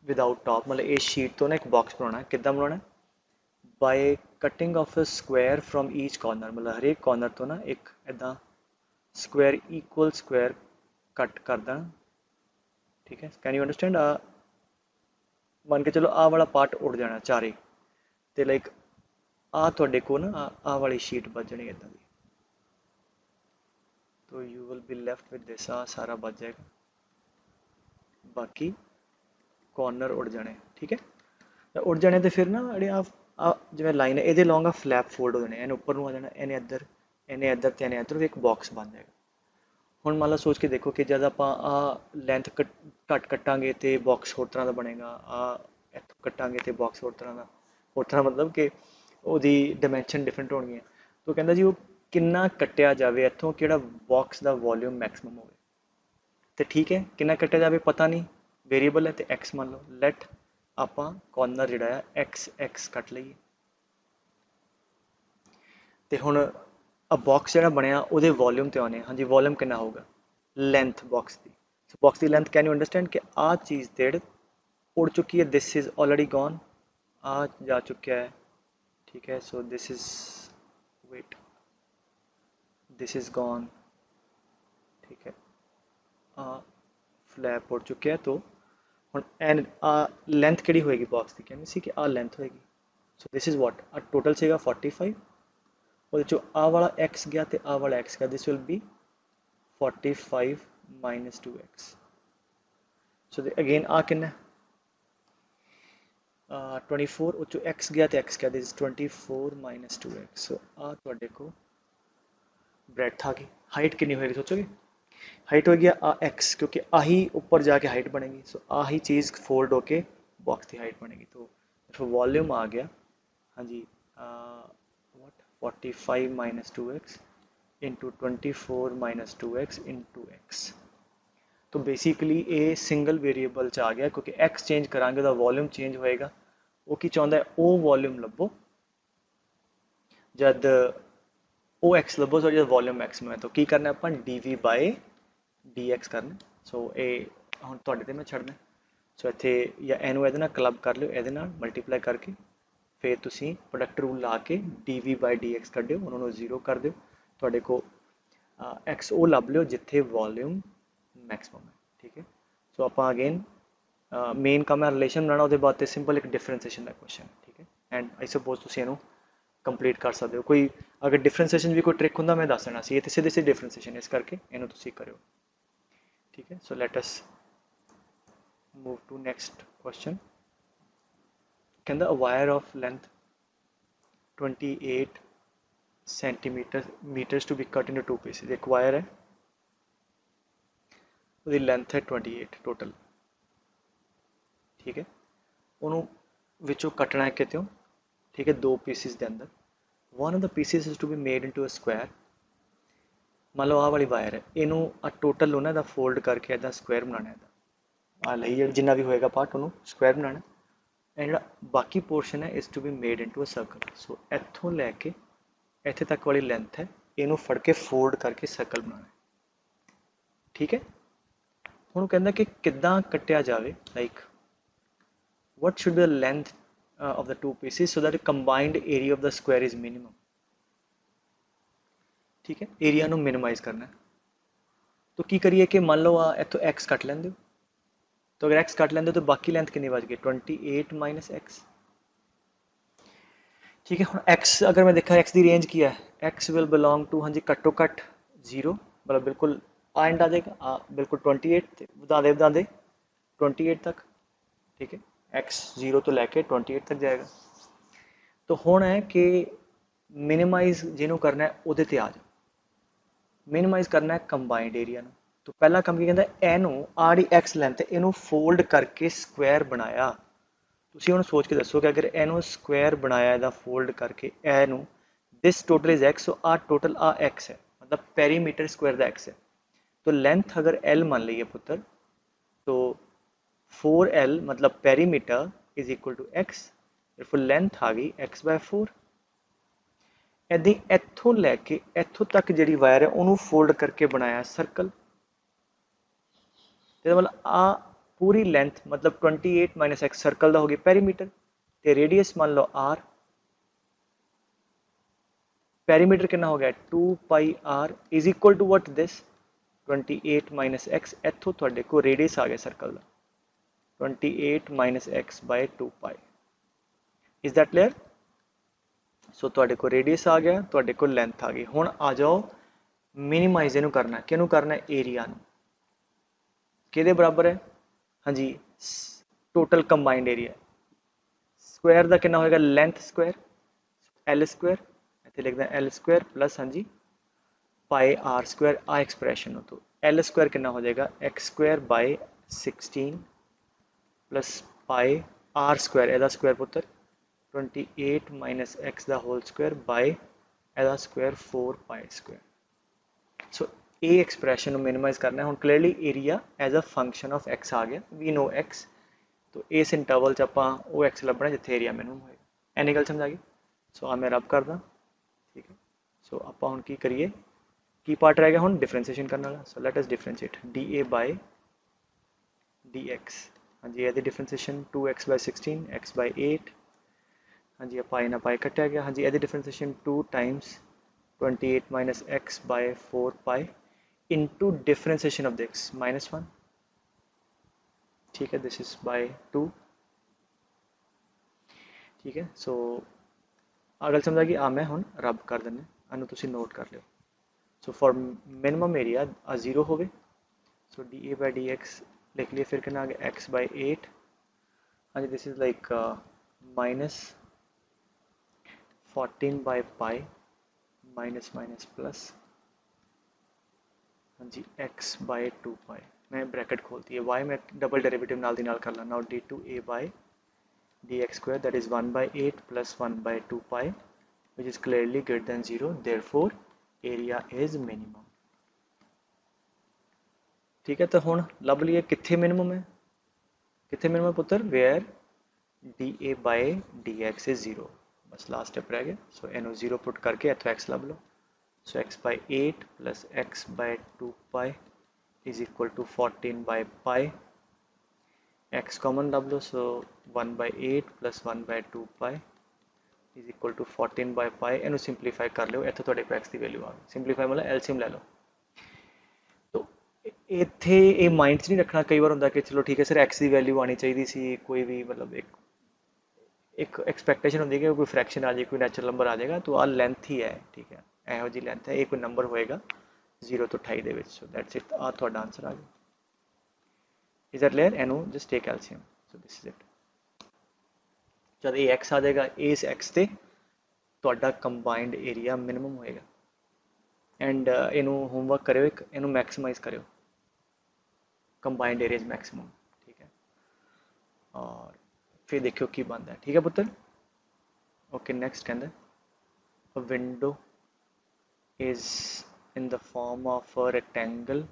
without top, मतलब इस शीट तो ना एक बॉक्स बनाना है, कितना बनाना है, by cutting of a square from each corner, मतलब हर एक कॉर्नर तो ना एक इदा स्क्वायर इक्वल स्क्वायर कट कर देना, ठीक है। Can you understand? मान के चलो आ वाला पार्ट उड़ जाना चारे, तो लाइक आ तुहाडे को ना आ वाली शीट बच जानी इदा दी, तो you will be left with this, आ सारा बच जाएगा, बाकी कॉर्नर उड़ जाने, ठीक है। उड़ जाने तो फिर ना जिवें लाइन है ये लॉन्ग फ्लैप फोल्ड हो जाने, इन्हें उपर नूं आ जाना, इन्हें इधर, इन्हें इधर तो इन्हें इधर, एक बॉक्स बन जाएगा। हुण मान लो सोच के देखो कि जब आप लेंथ घट कटांगे तो बॉक्स होर तरह का बनेगा, इत्थों कटांगे तो बॉक्स होर तरह मतलब कि ਉਹਦੀ डायमेंशन डिफरेंट होनी है, तो कहता जी वो कितना कट्टिया जाए इत्थों कि बॉक्स का वॉल्यूम मैक्सिमम हो, तो ठीक है, कितना कट्टिया जाए पता नहीं, वेरीएबल है तो एक्स मान लो, लैट आप कॉर्नर जोड़ा एक्स एक्स कट लीए, तो हुण बॉक्स जो बनया वो वॉल्यूम तो आने, हाँ जी वॉल्यूम कितना होगा, लेंथ बॉक्स की, बॉक्स की लेंथ कैन यू अंडरस्टैंड कि आ चीज़ जेड़ उड़ चुकी है, दिस इज ऑलरेडी गॉन, आ जा चुका है, ठीक है। So this is, wait, this is gone, ठीक है। फ्लैप उड़ चुके हैं। तो ਹੁਣ ਐਨ ਆ ਲੈਂਥ ਕਿਹੜੀ ਹੋਏਗੀ ਬਾਕਸ ਦੀ, ਕਹਿੰਦੇ ਸੀ ਕਿ ਆ ਲੈਂਥ ਹੋਏਗੀ। ਸੋ ਦਿਸ ਇਜ਼ ਵਾਟ ਆ ਟੋਟਲ ਸੀਗਾ 45, ਉਹਦੇ ਚੋਂ ਆ ਵਾਲਾ x ਗਿਆ ਤੇ ਆ ਵਾਲਾ x ਗਿਆ, this will be 45 minus 2x। So again ਆ ਕਿੰਨਾ 24, ਉਹ ਚੋਂ x ਗਿਆ ਤੇ x ਗਿਆ, ਦਿਸ 24 ਮਾਈਨਸ 2x। ਸੋ ਆ ਤੁਹਾਡੇ ਕੋਲ ब्रेथ आ गई। हाइट कितनी होएगी सोचोगे, हाइट हो गया आ एक्स, क्योंकि आही ऊपर जाके हाइट बनेगी। सो आही चीज़ फोल्ड होके बॉक्स की हाइट बनेगी। तो वॉल्यूम आ गया, हाँ जी, what 45 minus 2x into 24 minus 2x into x. तो बेसिकली ये सिंगल वेरीएबल च आ गया, क्योंकि एक्स चेंज करांगे तो वॉल्यूम चेंज होएगा। वो की चाहता है, वो वॉल्यूम लभो जद ਉਹ x ਲੱਭੋ ਸੋ ਜਿਹੜਾ ਵੋਲਿਊਮ ਮੈਕਸਿਮਮ ਹੈ। ਤਾਂ ਕੀ ਕਰਨਾ ਆਪਾਂ dv ਬਾਏ dx ਕਰਨਾ। ਸੋ ਇਹ ਹੁਣ ਤੁਹਾਡੇ ਤੇ ਮੈਂ ਛੱਡਦਾ। ਸੋ ਇੱਥੇ ਜਾਂ ਇਹਨੂੰ ਇਹਦੇ ਨਾਲ ਕਲੱਬ ਕਰ ਲਿਓ, ਇਹਦੇ ਨਾਲ ਮਲਟੀਪਲਾਈ ਕਰਕੇ ਫਿਰ ਤੁਸੀਂ ਪ੍ਰੋਡਕਟ ਰੂਲ ਲਾ ਕੇ dv ਬਾਏ dx ਕੱਢਿਓ, ਉਹਨਾਂ ਨੂੰ 0 ਕਰ ਦਿਓ। ਤੁਹਾਡੇ ਕੋਲ x ਉਹ ਲੱਭ ਲਿਓ ਜਿੱਥੇ ਵੋਲਿਊਮ ਮੈਕਸਿਮਮ ਹੈ, ਠੀਕ ਹੈ। ਸੋ ਆਪਾਂ ਅਗੇਨ ਮੇਨ ਕੰਮ ਹੈ ਰਿਲੇਸ਼ਨ ਬਣਾਉਣਾ, ਉਹਦੇ ਬਾਅਦ ਤੇ ਸਿੰਪਲ ਇੱਕ ਡਿਫਰੈਂਸ਼ੀਏਸ਼ਨ ਦਾ ਕੁਐਸਚਨ, ਠੀਕ ਹੈ। ਐਂਡ ਆਈ ਸਪੋਜ਼ ਤੁਸੀਂ ਇਹਨੂੰ ਕੰਪਲੀਟ ਕਰ ਸਕਦੇ ਹੋ। ਕੋਈ अगर डिफरेंशिएशन भी कोई ट्रिक होंगे मैं दस देना सी, ये तो सीधे सीधे डिफरेंशिएशन, इस करके इन्हों तुसी करो, ठीक है। So let us move to next question. कहंदा a wire of length 28 centimetres to be cut into 2 pieces. एक वायर है, उसकी लेंथ है 28 टोटल, ठीक है। उन्होंने विचों कटना है कितों, ठीक है, 2 पीसेस के अंदर। one of the pieces is to be made into a square। मान लो आ वाली वायर है, इनू आ टोटल होना इहदा फोल्ड करके इहदा स्क्वायर बनाना है। आ लई जिन्ना भी होएगा पार्ट उन्होंने स्क्वायर बनाना। एंड जिहड़ा बाकी पोर्शन है is to be made into a circle. So इत्थों लैके इत्थे तक वाली लेंथ है, इनू फड़ के फोल्ड करके सर्कल बनाना है, ठीक है। हुण कहंदा कि किद्दां कट्टिया जावे, like what should be the length of the two pieces so that the combined area of the square is minimum, ठीक है। एरिया नु मिनिमाइज करना है। तो की करिए कि मान लो इत्थों x कट लेंदे हो, तो अगर x कट लेंदे हो तो बाकी लेंथ कितनी बच गई 28 माइनस x, ठीक है। हुण x अगर मैं देखा x की रेंज की है, x विल बिलोंग टू, हाँ जी, घट्टो घट 0, मतलब बिल्कुल आ एंड आ जाएगा, बिल्कुल 28 बदाते 28 तक, ठीक है। x 0 तो लैके 28 तक जाएगा। तो हुण है कि मिनिमाइज जिन्हों करना है उहदे ते आ जाओ, मिनिमाइज करना है कंबाइंड एरिया ਨੂੰ। तो पहला काम की कहता है ਇਹਨੂੰ आड़ी x लेंथ ਇਹਨੂੰ फोल्ड करके स्क्वायर बनाया। ਤੁਸੀਂ ਹੁਣ सोच के दसो कि अगर ਇਹਨੂੰ स्क्वायर बनाया ਇਹਦਾ फोल्ड करके ਇਹਨੂੰ, दिस टोटल इज x, आ टोटल आ x है, मतलब पेरीमीटर स्क्वायर का x है। तो लेंथ अगर l मान लीजिए पुत्र, तो 4l मतलब perimeter is equal to x, फिर लेंथ आ गई x/4। इदां इत्थों लैके इत्थों तक जिहड़ी वायर है उन्होंने फोल्ड करके बनाया सर्कल। तो मतलब आ पूरी लेंथ मतलब 28 माइनस एक्स सर्कल का हो गया पेरीमीटर, तो रेडियस मान लो r, पेरीमीटर कितना हो गया 2 pi r is equal to what this 28 minus x. इत्थों तुहाडे को रेडियस आ गया सर्कल का 28 minus x by 2 pi. Is that clear? So तुहाडे को रेडियस आ गया, तुहाडे को लेंथ आ गई। हुण आ जाओ मिनिमाइज इनू करना, किनू करना है एरिया नू, किहदे बराबर है, हाँ जी, टोटल कंबाइंड एरिया। स्क्वायर का कितना होएगा लेंथ स्क्वायर एल स्क्वायर, इत्थे लिखदा एल स्क्वायर प्लस, हाँ जी, पाई आर स्क्वायर, आ एक्सप्रैशन हो। तो एल स्क्वायर कितना हो जाएगा x square by 16 plus pi r square, एदा स्क्वायर पुत्र 28 माइनस एक्स का होल स्क्वायर बाय एदा स्क्वायर 4 पाई स्क्वायर। सो ये एक्सप्रैशन मिनिमाइज करना है। हम clearly area as a function of x आ गया, वी नो एक्स। तो इस इंटरवल च आपां वो एक्स लभना जिथे एरिया मिनिमम होएगा। एनी गल समझ आ गई? सो आ मैं रब करदा, ठीक है। सो आपां हुण की करिए, की पार्ट रह गया हुण डिफरेंशिएशन करने वाला। So let us differentiate d A by d x, हाँ जी, ये डिफरेंशिएशन 2x/16 x/8 हाँ जी पाई ना पाई कटिया गया। हाँ जी यदि differentiation 2 times 28 minus x by 4 pi into differentiation of the x -1, ठीक है, दिस इज बाय 2, ठीक है। सो आ गल समझ आ गई। आ मैं हुण रब कर दिंने, इहनूं तुसीं नोट कर लिओ। सो फॉर मिनिमम एरिया आ 0 होवे, so d A by d x लिख लिए, फिर कितना आ गया एक्स बाई 8। हाँ जी this is like minus 14 by pi minus minus plus, हाँ जी एक्स बाई 2 पाई, मैं ब्रैकेट खोलती है वाई, मैं डबल डेरिवेटिव नाल दी नाल कर ला। Now d two A by d x square that is 1 by 8 plus 1 by 2 pi which is clearly greater than 0, therefore area is minimum. ठीक है, तो हुण लभ लिए कित्थे मिनिमम है, कित्थे मिनिमम पुत्र, where d A by d x is 0, बस लास्ट स्टेप रह गया। सो इनू 0 पुट करके इथों एक्स लभ लो। So x by 8 plus x by 2 pi is equal to 14 by pi, x common लभ लो। So 1 by 8 plus 1 by 2 pi is equal to 14 by pi, इनू सिंपलीफाई कर लो, इत्थों तुहाडे एक्स की वैल्यू आ गई। सिंपलीफाई मतलब एलसीएम ले लो। तो ਇੱਥੇ ਇਹ ਮਾइंड 'ਚ नहीं रखना, कई बार ਹੁੰਦਾ कि चलो ठीक है सर एक्स की वैल्यू आनी चाहिए सी, कोई भी मतलब एक एक्सपैक्टेशन होती है कि कोई फ्रैक्शन आ जाए, कोई नैचुरल नंबर आ जाएगा, तो आ लेंथ ही है, ठीक है, ਇਹੋ जी लेंथ है, ये कोई नंबर होएगा 0 तो 28 ਦੇ ਵਿੱਚ। सो दैट्स इट, आ ਤੁਹਾਡਾ आंसर आ गया। Is that clear? ਇਹਨੂੰ just take LCM. So this is it. जब ये एक्स आ जाएगा, इस एक्स ਤੇ ਤੁਹਾਡਾ ਕੰਬਾਈਨਡ ਏਰੀਆ ਮਿਨੀਮਮ ਹੋਏਗਾ। एंड ਇਹਨੂੰ होमवर्क करो, एक ਇਹਨੂੰ मैक्सिमाइज करो, कंबाइंड एरिया मैक्सिमम, ठीक है, और फिर देखियो की बनता है। ठीक है पुत्र, ओके। नेक्स्ट कहते हैं window is in the form of a rectangle,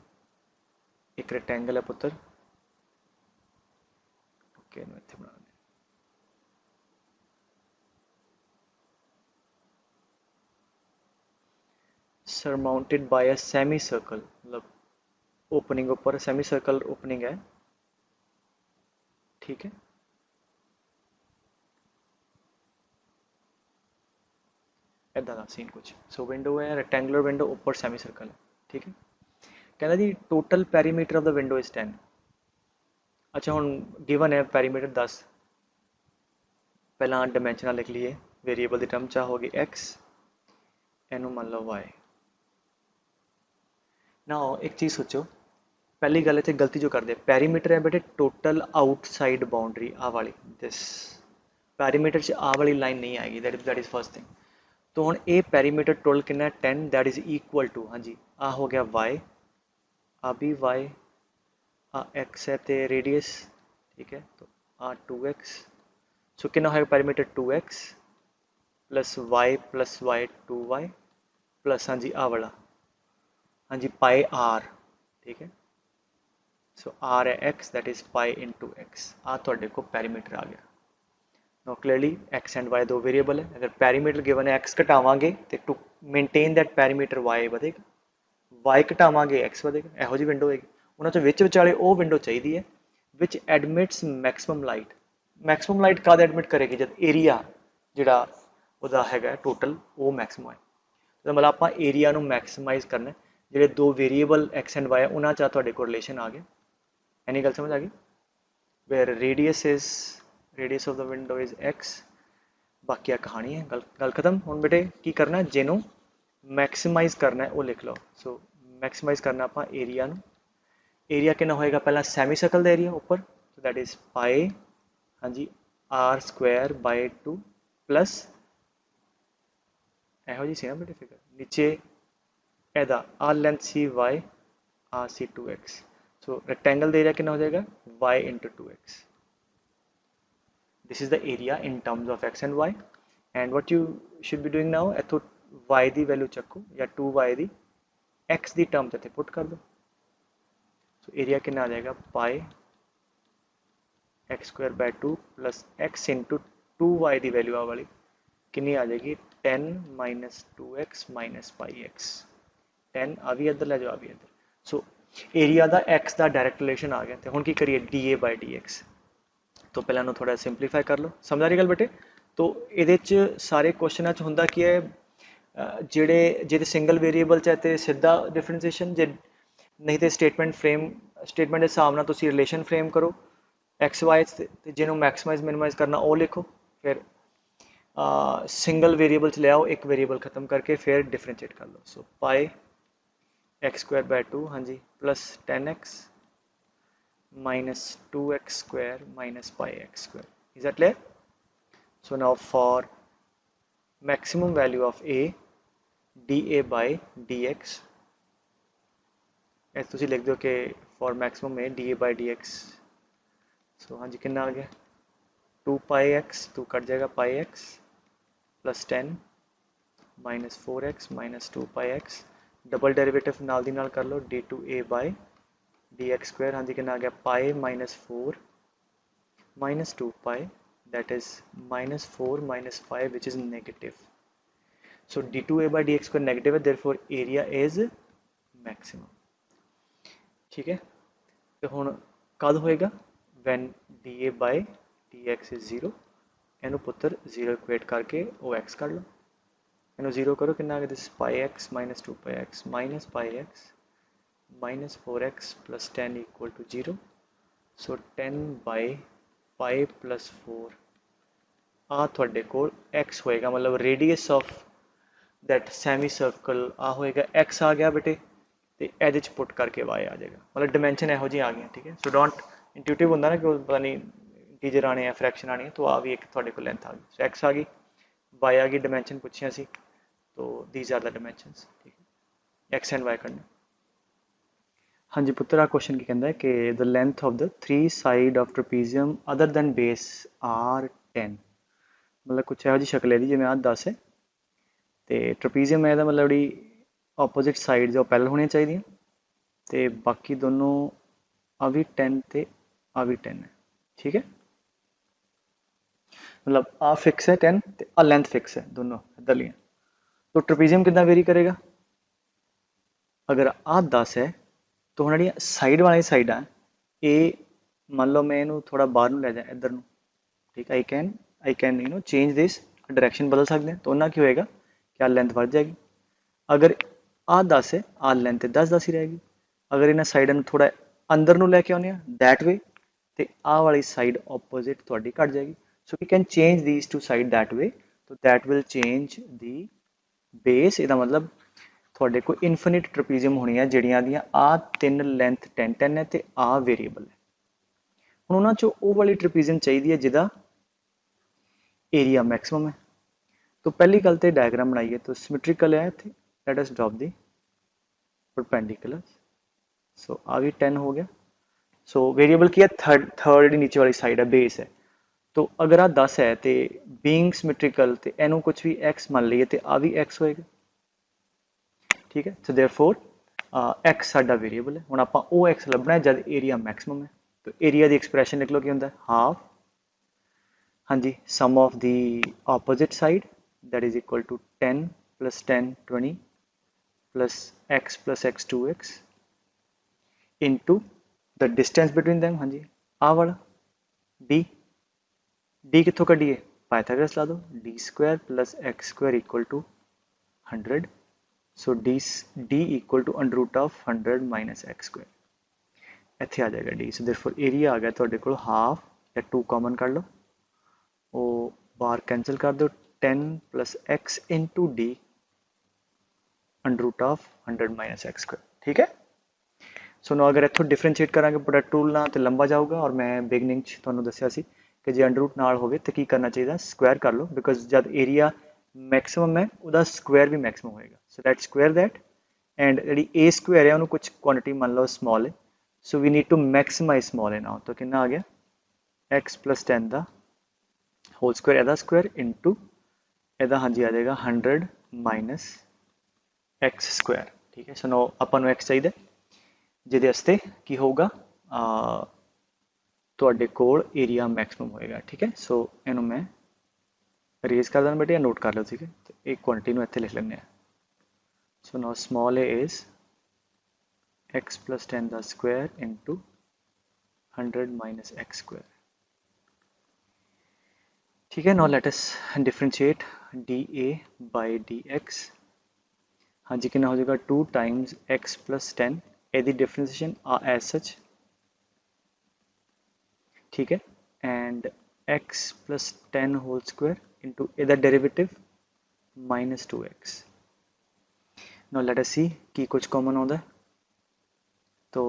एक रेक्टेंगल है पुत्र, ओके इत्थे बना दें। Surmounted by a semi circle, मतलब ओपनिंग ऊपर सेमी सर्कल ओपनिंग है, ठीक है। इदा का सीन कुछ। सो विंडो है, रेक्टेंगुलर विंडो, ऊपर सेमी सर्कल है, ठीक है। कहना जी total perimeter of the window is 10। अच्छा हुण गिवन है पैरीमीटर 10, पहला डिमेंशनल लिख लिए, वेरीएबल की टर्म चा होगी एक्स, इनू मान लो वाई। ना एक चीज़ सोचो, पहली गल इतने गलती जो करते, पैरीमीटर है बेटे टोटल आउटसाइड बाउंड्री, आ वाली दिस पैरीमीटर च आ वाली लाइन नहीं आएगी, दैट इज फर्स्ट थिंग। तो हुण ये पैरीमीटर टोटल कितना 10, दैट इज इक्वल टू, हाँ जी आ हो गया वाई, आ भी वाई, आ एक्स है तो रेडियस, ठीक है, तो आ 2x। सो कितना होगा perimeter 2x plus Y 2y plus, हाँ जी आ वाला, हाँ जी पाई आर, ठीक है। सो आर है x, that is pi into x, आ थोड़े को पैरीमीटर आ गया। No clearly x and y दो वेरीएबल है, अगर पैरीमीटर गिवन है एक्स घटावांगे तो to maintain that perimeter y ਵਧੇਗਾ, वाई घटावांगे एक्स ਵਧੇਗਾ, ਇਹੋ ਜਿਹੀ विंडो होएगी। ਉਹਨਾਂ ਚੋਂ ਵਿੱਚ ਵਿਚਾਲੇ ਉਹ ਵਿੰਡੋ ਚਾਹੀਦੀ ਹੈ ਵਿਚ ਐਡਮਿਟਸ ਮੈਕਸਿਮਮ ਲਾਈਟ। मैक्सिमम लाइट कद एडमिट करेगी, जब एरिया ਜਿਹੜਾ ਉਹਦਾ ਹੈਗਾ टोटल वो मैक्सिमम है। तो मतलब ਆਪਾਂ एरिया ਨੂੰ मैक्सिमाइज करना, ਜਿਹੜੇ दो वेरीएबल एक्स एंड वाई है ਉਹਨਾਂ ਚ ਤੁਹਾਡੇ ਕੋਲ रिलेशन आ गया। एनी गल समझ आ गई? Where radius of the window is x, बाकी आ कहानी है, गल खत्म। हुण बेटे की करना, जिन्हों मैक्सिमाइज करना है वो लिख लो। सो मैक्सिमाइज करना आप एरिया, एरिया कितना होएगा, पहला सैमी सर्कल का एरिया ऊपर, तो दैट इज पाई, हाँ जी आर स्क्वायर बाय 2 प्लस ਇਹੋ जी सी ना बेटे फिगर, नीचे एदा आ लेंथ सी वाई, आ सी 2x। सो रेक्टेंगल का एरिया कितना हो जाएगा y into 2x। This is the area in terms of x and y, and what you should be doing now, इथों y की वैल्यू चक्को या 2y की x की टर्म इतने पुट कर दो। सो एरिया कितना आ जाएगा pi x square by 2 plus x into 2y की वैल्यू आ वाली कितनी आ जाएगी 10 minus 2x minus pi x. 10 आ भी इधर ले जाओ, आ भी इधर। सो एरिया का एक्स का डायरैक्ट रिलेशन आ गया। तो हुण की करिए d A by d x. तो पहले थोड़ा सिंपलीफाई कर लो, समझ आ रही गल बेटे? तो ये सारे क्वेश्चन होंदा की है ਜਿਹੜੇ ਜੇ ਸਿੰਗਲ ਵੇਰੀਏਬਲ ਚ ਹੈ ਤੇ ਸਿੱਧਾ ਡਿਫਰੈਂਸ਼ੀਏਸ਼ਨ, ਜੇ ਨਹੀਂ ਤੇ ਸਟੇਟਮੈਂਟ ਦੇ ਹਿਸਾਬ ਨਾਲ ਤੁਸੀਂ ਰਿਲੇਸ਼ਨ ਫਰੇਮ ਕਰੋ ਐਕਸ ਵਾਈ ਤੇ ਜਿਹਨੂੰ ਮੈਕਸਿਮਾਈਜ਼ ਮਿਨੀਮਾਈਜ਼ ਕਰਨਾ ਉਹ ਲਿਖੋ, ਫਿਰ ਸਿੰਗਲ ਵੇਰੀਏਬਲ ਚ ਲਿਆਓ, ਇੱਕ ਵੇਰੀਏਬਲ ਖਤਮ ਕਰਕੇ ਫਿਰ ਡਿਫਰੈਂਸ਼ੀਏਟ ਕਰ ਲਓ। So pi x square by 2, हाँ जी, plus 10x minus 2x square minus pi x square. Is that clear? So now for maximum value of a dA by dx, ऐसे तुसी लिख दो कि for maximum a dA by dx। So हाँ जी, कितना आ गया 2 पाई एक्स, 2 कट जाएगा, pi x plus 10 minus 4x minus 2 pi x, double derivative नाल दी नाल कर लो, d2a बाय dx स्क्वायर, हाँ जी, कितना आ गया pi minus 4 minus 2 pi, that is minus 4 minus 5 which is negative. So d2a by dx square negative है, देयरफॉर एरिया इज मैक्सिमम। ठीक है, तो हुण कद होएगा when dA by dx is 0, इनू पुत्र 0 इक्वेट करके ओ x कर लो, इन्हों 0 करो, कितना आ गया this pi x minus 2 pi x minus pi x minus 4x plus 10 equal to 0। So 10 by pi plus 4 आ थोड़े को x होएगा, मतलब radius of that semi circle आ होएगा x आ गया बेटे, तो ये पुट करके y आ जाएगा, मतलब डिमेंशन यहो जी आ गई। ठीक है, सो डोंट इंट्यूटिव होंगे ना कि पता नहीं इंटीजर आने हैं फ्रैक्शन आनी है, तो आ भी एक थोड़े को लेंथ आ गई। सो x आ गई, y आ गई, डिमेंशन पूछिया सी, तो दीज आर द डिमेंशंस। ठीक है, एक्स एंड वाई करना। हाँ जी पुत्र, आ क्वेश्चन की कहता है कि the length of the 3 side of trapezium other than base are 10, मतलब कुछ यहो जी शक्ल है जिवें 10 है, तो ट्रपीजियम है मतलब जी ऑपोजिट साइड जो पैरल होनी चाहिए, तो बाकी दोनों आ भी 10 तो आ भी 10 है। ठीक है, मतलब आ फिक्स है 10 तो आ लेंथ फिक्स है दोनों इधरलियाँ। तो ट्रपीजियम कितना वेरी करेगा, अगर आ 10 है तो हम जी साइड वाली साइड ये मान लो मैं इनू थोड़ा बाहर लै जाए इधर नू, ठीक है, I can you know change this direction बदल सकते हैं, तो उन्ना की होएगा कि आ लेंथ बढ़ जाएगी। अगर आ 10 है आ लेंथ 10 ही रहेगी। अगर इन्हें साइड थोड़ा अंदर नू लैके आने दैट वे, तो आ वाली साइड ऑपोजिट थोड़ी घट जाएगी। So we can change these two side that way, तो that will change the base. इसका मतलब थोड़े को इनफिनिट ट्रपीजियम होनी है जड़ियाँ दी आ 3 लेंथ 10-10 है, तो आ वेरीएबल है। हुण उन्हां चों वो वाली ट्रपीजियम चाहिए है जिहदा एरिया मैक्सिमम है। तो पहली गल तो डायग्राम बनाइए, तो सिमेट्रिकल है इत्थे, let us drop the perpendicular. So आ भी 10 हो गया। सो वेरीएबल की है थर्ड नीचे वाली साइड है, बेस है। तो अगर आ 10 है तो बीइंग सिमेट्रिकल तो इनू कुछ भी एक्स मान लीए, तो आ भी एक्स होएगा। ठीक है, सो देयरफॉर एक्स साडा वेरीएबल है। हुण आपां ओ एक्स लभना है जब एरिया मैक्सिमम है, तो एरिया की एक्सप्रैशन लिख लो की हुंदा है हाफ, हाँ जी, sum of the opposite side that is equal to 10 plus 10 20 plus x 2x into the distance between them, हाँ जी, आ वाला डी, डी कितों कढ़िए पाइथागोरस ला दो, d square plus x square equal to 100। So d equal to under root of 100 minus x square, इत्थे आ जाएगा डी। सो देयरफॉर एरिया आ गया तुहाडे कोल हाफ, या 2 कॉमन कर लो, वो बार कैंसल कर दो, 10 plus x into the under root of 100 minus x square. ठीक है, सो नो अगर इत्थों डिफरेंशिएट करांगे प्रोडक्ट रूल नाल तो लंबा जाऊगा, और मैं बिगनिंग तुहानूं दस्सिया सी कि जे अंडर रूट नाल होवे तो की करना चाहिए, स्क्वायर कर लो, बिकॉज जब एरिया मैक्सिमम है उसका स्क्वायर भी मैक्सिमम होएगा। So that square that, and G A square है उन्होंने कुछ क्वांटिटी मान लो स्मॉल है, so we need to maximize small है नाउ। तो कितना आ गया एक्स प्लस 10 का होल स्क्वायर एदा स्क्वायर इंटू एदा, हाँ जी, आ जाएगा 100 माइनस एक्स स्क्वायर। ठीक है, सो नो अपन एक्स चाहिए जिहदे वास्ते की होगा तुहाडे कोल एरिया मैक्सिमम होएगा। ठीक है, सो इनू मैं अरेज कर देना बेटे, या नोट कर लो। ठीक है, तो एक क्वांटिटी नूं इत्थे लिख लैंदे आ। So now small a is x plus 10 का square into 100 minus x square. ठीक है। Now let us differentiate d A by d x. हाँ जी, कितना हो जाएगा 2 टाइम्स एक्स प्लस 10 यदि डिफरेंशिएशन एज सच, ठीक है, and x plus 10 whole square into एदा derivative minus 2x। Now let us see कि कुछ कॉमन आता है तो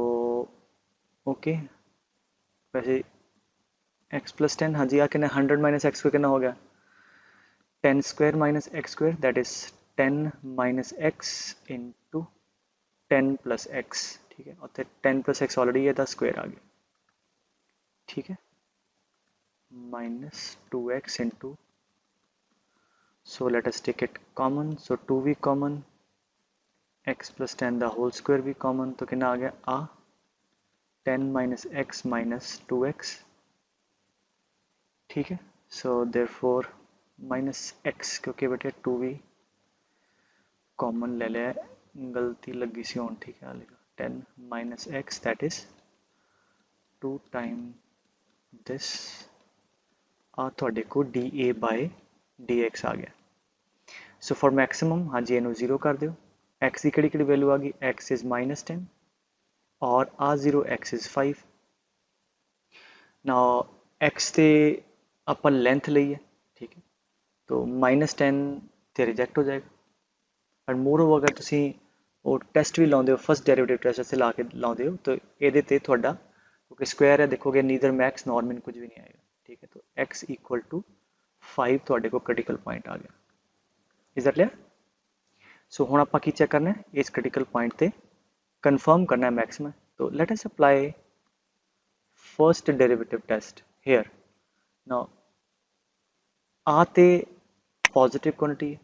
ओके। वैसे x प्लस 10, हाँ जी, आ कितना 100 माइनस एक्स स्क्वायर कितना हो गया 10 square minus x square, that is 10 minus x into 10 plus x, ठीक है, और 10 प्लस एक्स ऑलरेडी है, 10 स्क्वायर आ गया, ठीक है, minus 2x into, so let us take it common, सो 2 भी common, x plus 10 the whole square भी कॉमन, तो कितना आ गया 10 माइनस एक्स माइनस 2x, ठीक है। सो देयरफॉर माइनस एक्स, क्योंकि बेटे 2 भी कॉमन ले लिया, गलती लगी सी होन, ठीक है, 10 minus x that is 2 time this, थोड़े को d A by d x आ गया। सो फॉर मैक्सिमम, हाँ जी, इनू 0 कर दो, एक्स की किहड़ी वैल्यू आ गई, एक्स इज माइनस 10 और आ 0 एक्स इज 5। नाउ एक्स ते अपन लेंथ लीए, ठीक है, तो माइनस 10 तो रिजेक्ट हो जाएगा, और मोर ओवर अगर तुसी वो टेस्ट भी लाते हो फर्स्ट डेरिवेटिव टेस्ट से ला के लाते हो तो ये थोड़ा क्योंकि स्क्वायर है देखोगे नीदर मैक्स नॉर मिन कुछ भी नहीं आएगा, ठीक है, तो x इक्वल टू 5 थोड़े को क्रिटिकल पॉइंट आ गया। Is that clear? सो हुण आपां की चेक करना है, इस क्रिटिकल पॉइंट ते कन्फर्म करना है मैक्सिमम, तो let us apply first derivative test here. Now आ ते पॉजिटिव क्वांटिटी है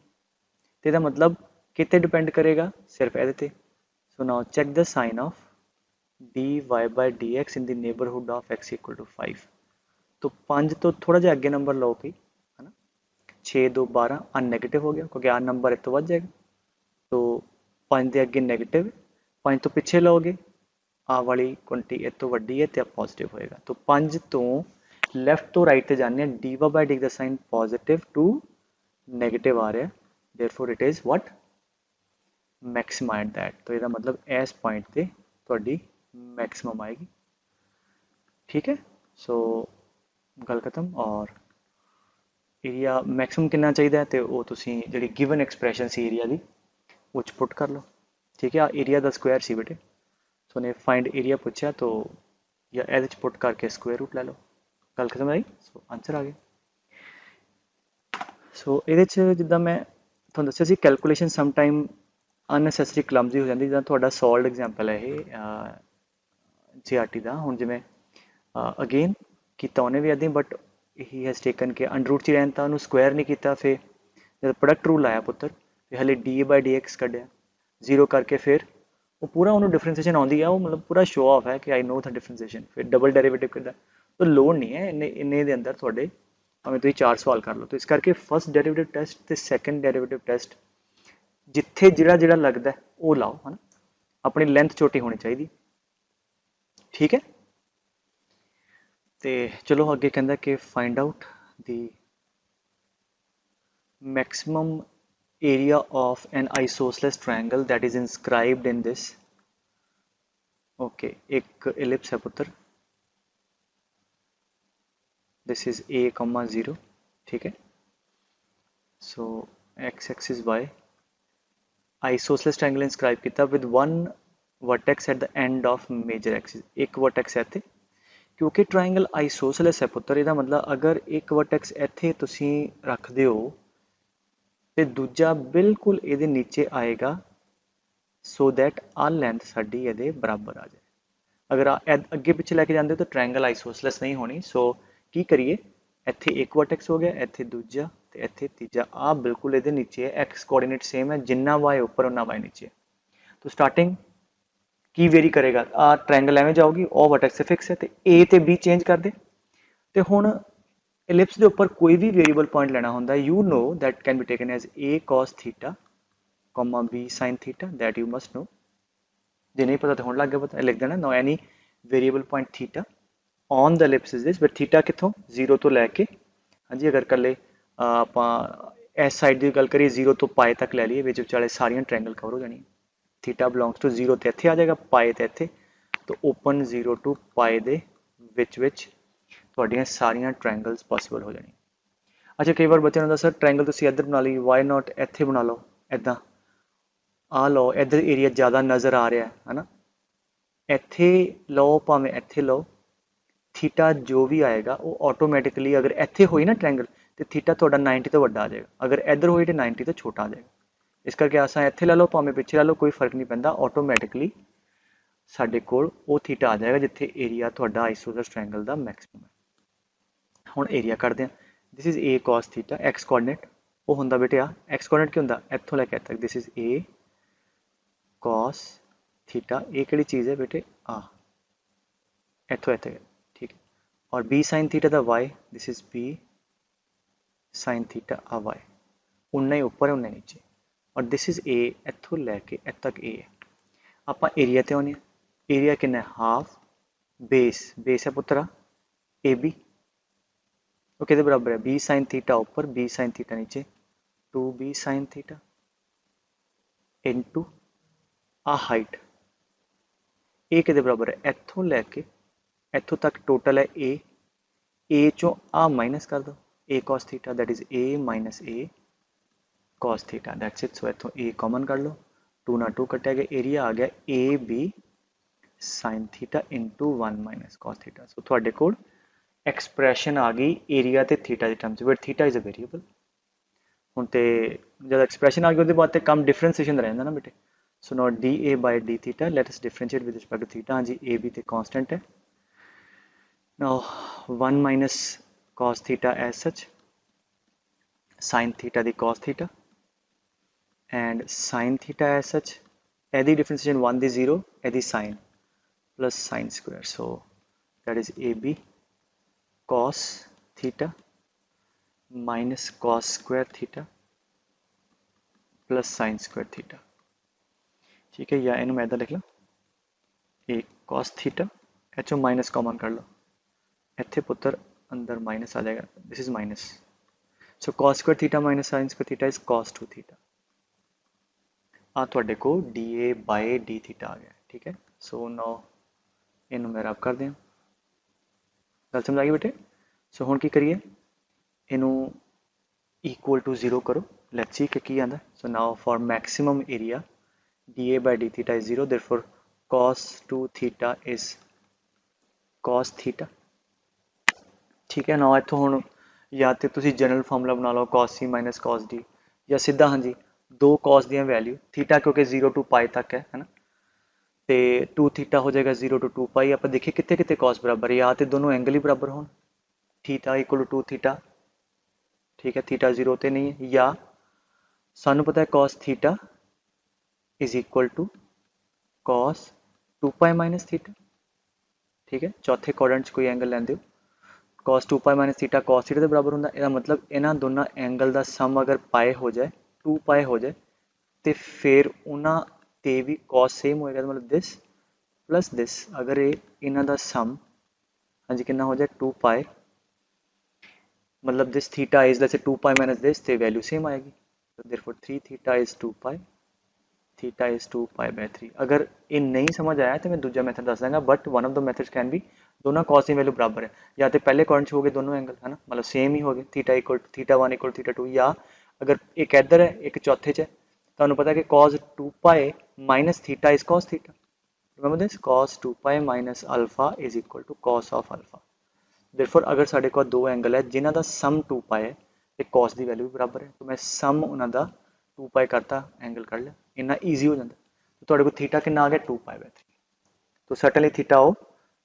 तो इसका मतलब कितने डिपेंड करेगा, सिर्फ ये। So now check the sign of d y by d x in the neighbourhood of x equal to 5, तो 5 तो थोड़ा जिहा अगे नंबर लो कोई, है ना, 6 2 12 अननेगेटिव हो गया क्योंकि आ नंबर इस तो वध जाएगा, तो 5 के अगे नैगेटिव, 5 तो पिछे लोगे आ वाली क्वांटिटी इस तो वड्डी है तो पॉजिटिव होएगा, तो 5 तो लैफ्ट तो राइट ते जाने डी वाई बाय डी का साइन पॉजिटिव टू नेगेटिव आ रहा है, therefore it is what maximum at that, तो इसका मतलब इस पॉइंट ते थोड़ी मैक्सिमम आएगी, ठीक है। सो गल खत्म। और एरिया मैक्सिमम कितना चाहिए तो वो तुसी जिहड़ी गिवन एक्सप्रैशन सी एरिया दी वो पुट कर लो, ठीक है। एरिया का स्क्वायर सी बेटे, सो ने फाइंड एरिया पूछा तो या ए पुट करके स्क्वायर रूट ले लो, गल खत्म आई, सो आंसर आ गया। सो ये जिदा मैं तुहानूं दस्सिया सी कैलकुलेशन समटाइम अननैसेसरी क्लमजी हो जाती, जिदा थोड़ा सॉल्व एग्जाम्पल है ये JRT का, हुण जिवें अगेन किया उन्हें भी इदां बट ही हैज़ टेकन के अंडर रूट च रहन तो उन्होंने स्क्वायर नहीं किया, फिर जब प्रोडक्ट रूल आया पुत्र फिर हले डी बाय डी एक्स कढ़िया 0 करके फिर वो पूरा उन्होंने डिफरेंशिएशन आती है, वो मतलब पूरा शो ऑफ है कि आई नो द डिफरेंशिएशन, फिर डबल डेरिवेटिव करता तो लोड नहीं है इन्ने दे अंदर थोड़े भावें तुसीं 4 सवाल कर लो, तो इस करके फर्स्ट डेरिवेटिव टेस्ट ते सैकेंड डेरिवेटिव टेस्ट जिथे जिहड़ा जिहड़ा लगदा है वो लाओ, है ना, अपनी लेंथ छोटी होनी चाहिए, ठीक है। तो चलो अगे कहता कि find out the maximum area of an isosceles triangle that is inscribed in this, okay, एक एलिप्स है पुत्र, दिस इज a, 0, ठीक है। सो x axis by isosceles triangle inscribe किया with one vertex at the end of major axis, एक vertex है क्योंकि ट्रायंगल आइसोसेलेस है पुत्र, इसका मतलब अगर एक वर्टेक्स इत्थे तुसी रखते हो तो दूजा बिल्कुल ये नीचे आएगा, सो दैट आ लेंथ साडी ये बराबर आ जाए। अगर अगे पिछे लैके जाते हो तो ट्रायंगल आइसोसेलेस नहीं होनी, सो की करिए इत्थे एक वर्टेक्स हो गया, इत्थे दूजा ते इत्थे तीजा, आ बिल्कुल ये नीचे है, एक्स कोऑर्डिनेट सेम है, जिन्ना वाई ऊपर उन्ना वाई नीचे, तो स्टार्टिंग की वेरी करेगा, आ ट्रायंगल एवें जाओगी और वर्टेक्स फिक्स है तो ए ते बी चेंज कर दे, तो हुण एलिप्स के उपर कोई भी वेरीएबल पॉइंट लेना होंदा, you know that can be taken as a cos theta comma b sine theta, that you must know, जे नहीं पता तो हुण लग गया पता, लिख देना know any variable point theta on the ellipse is this, but theta कितों 0 तो लैके हाँ जी, अगर कल्ले ਆਪਾਂ इस साइड की गल करिए 0 तो पाए तक लै लीए, विचाले सारियां ट्रायंगल कवर हो जानी। थीटा बिलोंग्स टू 0 तो इत्थे आ जाएगा, पाए तो इत्थे, तो ओपन 0 टू पाए दे विच ਤੁਹਾਡੀਆਂ ਸਾਰੀਆਂ ट्रायंगल्स पॉसिबल हो जानी। अच्छा, कई बार बच्चों ने ਹੁੰਦਾ सर ट्रायंगल ਤੁਸੀਂ ਇੱਧਰ ਬਣਾ ਲਈ, ਵਾਈ ਨਾਟ ਇੱਥੇ ਬਣਾ ਲਓ, ਇੱਦਾਂ ਆ ਲਓ, ਇੱਧਰ ਏਰੀਆ ਜ਼ਿਆਦਾ ਨਜ਼ਰ ਆ ਰਿਹਾ ਹੈ ਨਾ, ਇੱਥੇ ਲਓ ਭਾਵੇਂ ਇੱਥੇ ਲਓ, थीटा जो भी आएगा वो ऑटोमैटिकली अगर ਇੱਥੇ ਹੋਈ ਨਾ ट्रायंगल तो थीटा ਤੁਹਾਡਾ 90 ਤੋਂ ਵੱਡਾ ਆ ਜਾਏਗਾ, अगर ਇੱਧਰ ਹੋਈ तो 90 ਤੋਂ ਛੋਟਾ ਆ ਜਾਏਗਾ। ਇਸ ਕਰਕੇ ਆਸਾਂ ਇੱਥੇ ਲੈ ਲਓ ਭਾਵੇਂ ਪਿੱਛੇ ਲੈ ਲਓ, ਕੋਈ ਫਰਕ ਨਹੀਂ ਪੈਂਦਾ, ਆਟੋਮੈਟਿਕਲੀ ਸਾਡੇ ਕੋਲ ਉਹ ਥੀਟਾ ਆ ਜਾਏਗਾ ਜਿੱਥੇ ਏਰੀਆ ਤੁਹਾਡਾ ਆਈਸੋਸੈਲਸ ट्रायंगल ਦਾ ਮੈਕਸਿਮਮ ਹੈ। ਹੁਣ ਏਰੀਆ ਕੱਢਦੇ ਹਾਂ। This is a cos theta, x coordinate ਉਹ ਹੁੰਦਾ ਬੇਟੇ ਆ, x ਕੋਆਰਡੀਨੇਟ ਕੀ ਹੁੰਦਾ, ਇੱਥੋਂ ਲੈ ਕੇ ਇੱਥੇ ਤੱਕ, this is a cos theta. ਇਹ ਕਿਹੜੀ ਚੀਜ਼ ਹੈ ਬੇਟੇ, ਆ ਇੱਥੋਂ ਇੱਥੇ, ठीक है। और b sin थीटा का y, this is b sin theta आ y, उन्ना ही ऊपर है उन्ना ही नीचे, और दिस इज a, इत्थों लैके इत्थे तक a है। आप एरिया ते आने, एरिया कितना है, हाफ बेस, बेस है पुत्रा ए बी, वो किहदे बराबर है, b sin थीटा ऊपर b sin थीटा नीचे, 2b sin थीटा इनटू आ हाइट, ए किहदे बराबर है, इत्थों लैके इत्थों तक टोटल है ए चो आ माइनस कर दो, a cos theta that is a minus a cos theta, that's it. So इत्थों ए कॉमन कर लो, 2 ना 2 कटिया गया, एरिया आ गया a b sin theta into 1 minus cos theta. So तुहाडे कोल एक्सप्रैशन आ गई एरिया ते थीटा के terms, but theta is a variable. हुण ते जब एक्सप्रैशन आ गई उसके बाद ते कम डिफरेंशिएशन रहिंदा ना बेटे। So not d A by d theta, let us differentiate with respect to theta. हाँ जी, ए बी ते कांस्टेंट है। Now 1 minus cos theta as such, sin theta the cos theta, and sin theta as such, एदी differentiation 1 the 0, एदी sin plus sin square, so that is AB cos theta minus cos square theta plus sin square theta, ठीक है। या इन्हें मैं इधर लिख लो, ए cos theta, echo minus common कर लो, इत्थे पुत्र अंदर माइनस आ जाएगा, this is minus, so cos square theta minus sin square theta is cos 2 theta। आ तुहाडे को dA by d theta आ गया, ठीक है। सो नाउ इनू मैं रब कर दें, गल समझ आ गई बेटे। सो हुण की करिए, इनू इक्वल टू 0 करो, लेट्स सी कि की आंदा। सो now for maximum area dA by d theta is 0, therefore cos 2 theta is cos theta, ठीक है। ना इत्थों हुण या तो तुसी जनरल फार्मूला बना लो cos c minus cos d, या सीधा हाँ जी दो cos दियां वैल्यू, थीटा क्योंकि 0 टू पाई तक है ना, तो 2 थीटा हो जाएगा 0 टू 2 पाई। आप देखिए कितने कितने cos बराबर है, या तो दोनों एंगल ही बराबर हो, थीटा इक्वल टू 2 थीटा, ठीक है, थीटा 0 तो नहीं है, या सानू पता है cos theta is equal to cos 2 pi minus theta, ठीक है। चौथे क्वाड्रेंट कोई एंगल लेंदे हो, cos 2 pi minus theta cos theta के बराबर होंदा, इसदा मतलब इन्हां दोनों एंगल का सम अगर पाए हो जाए, 2 पाए हो जाए, तो फिर उन्हां ते भी cos सेम होएगा, मतलब दिस प्लस दिस, अगर ये इन्हां दा सम हाँ जी कितना हो जाए 2 पाए, मतलब दिस थीटा इज जैसे 2 पाई माइनस दिस, तो वैल्यू सेम आएगी, तो therefore 3 theta is 2 pi, theta is 2 pi by 3। अगर ये नहीं समझ आया तो मैं दूसरा मेथड दस देंगा, but one of the methods can be, दोनों cos की वैल्यू बराबर है, या तो पहले क्वाड्रेंट हो गए दोनों एंगल है ना, मतलब सेम ही हो गए, theta equal theta 1 equal theta 2, या अगर एक इधर है एक चौथे च है, तो पता है कि cos 2 pi minus theta is cos theta, remember this, cos 2 pi minus alpha is equal to cos of alpha. Therefore अगर साढ़े को दो एंगल है जिन्हों का सम 2 पाई है, तो cos की वैल्यू भी बराबर है, तो मैं सम उन्होंने 2 पाई करता, एंगल कर लिया, इन्ना ईजी हो जाता। तो तुहाडे को थीटा कितना आ गया 2 पाई बाय 3, तो सर्टनली थीटा हो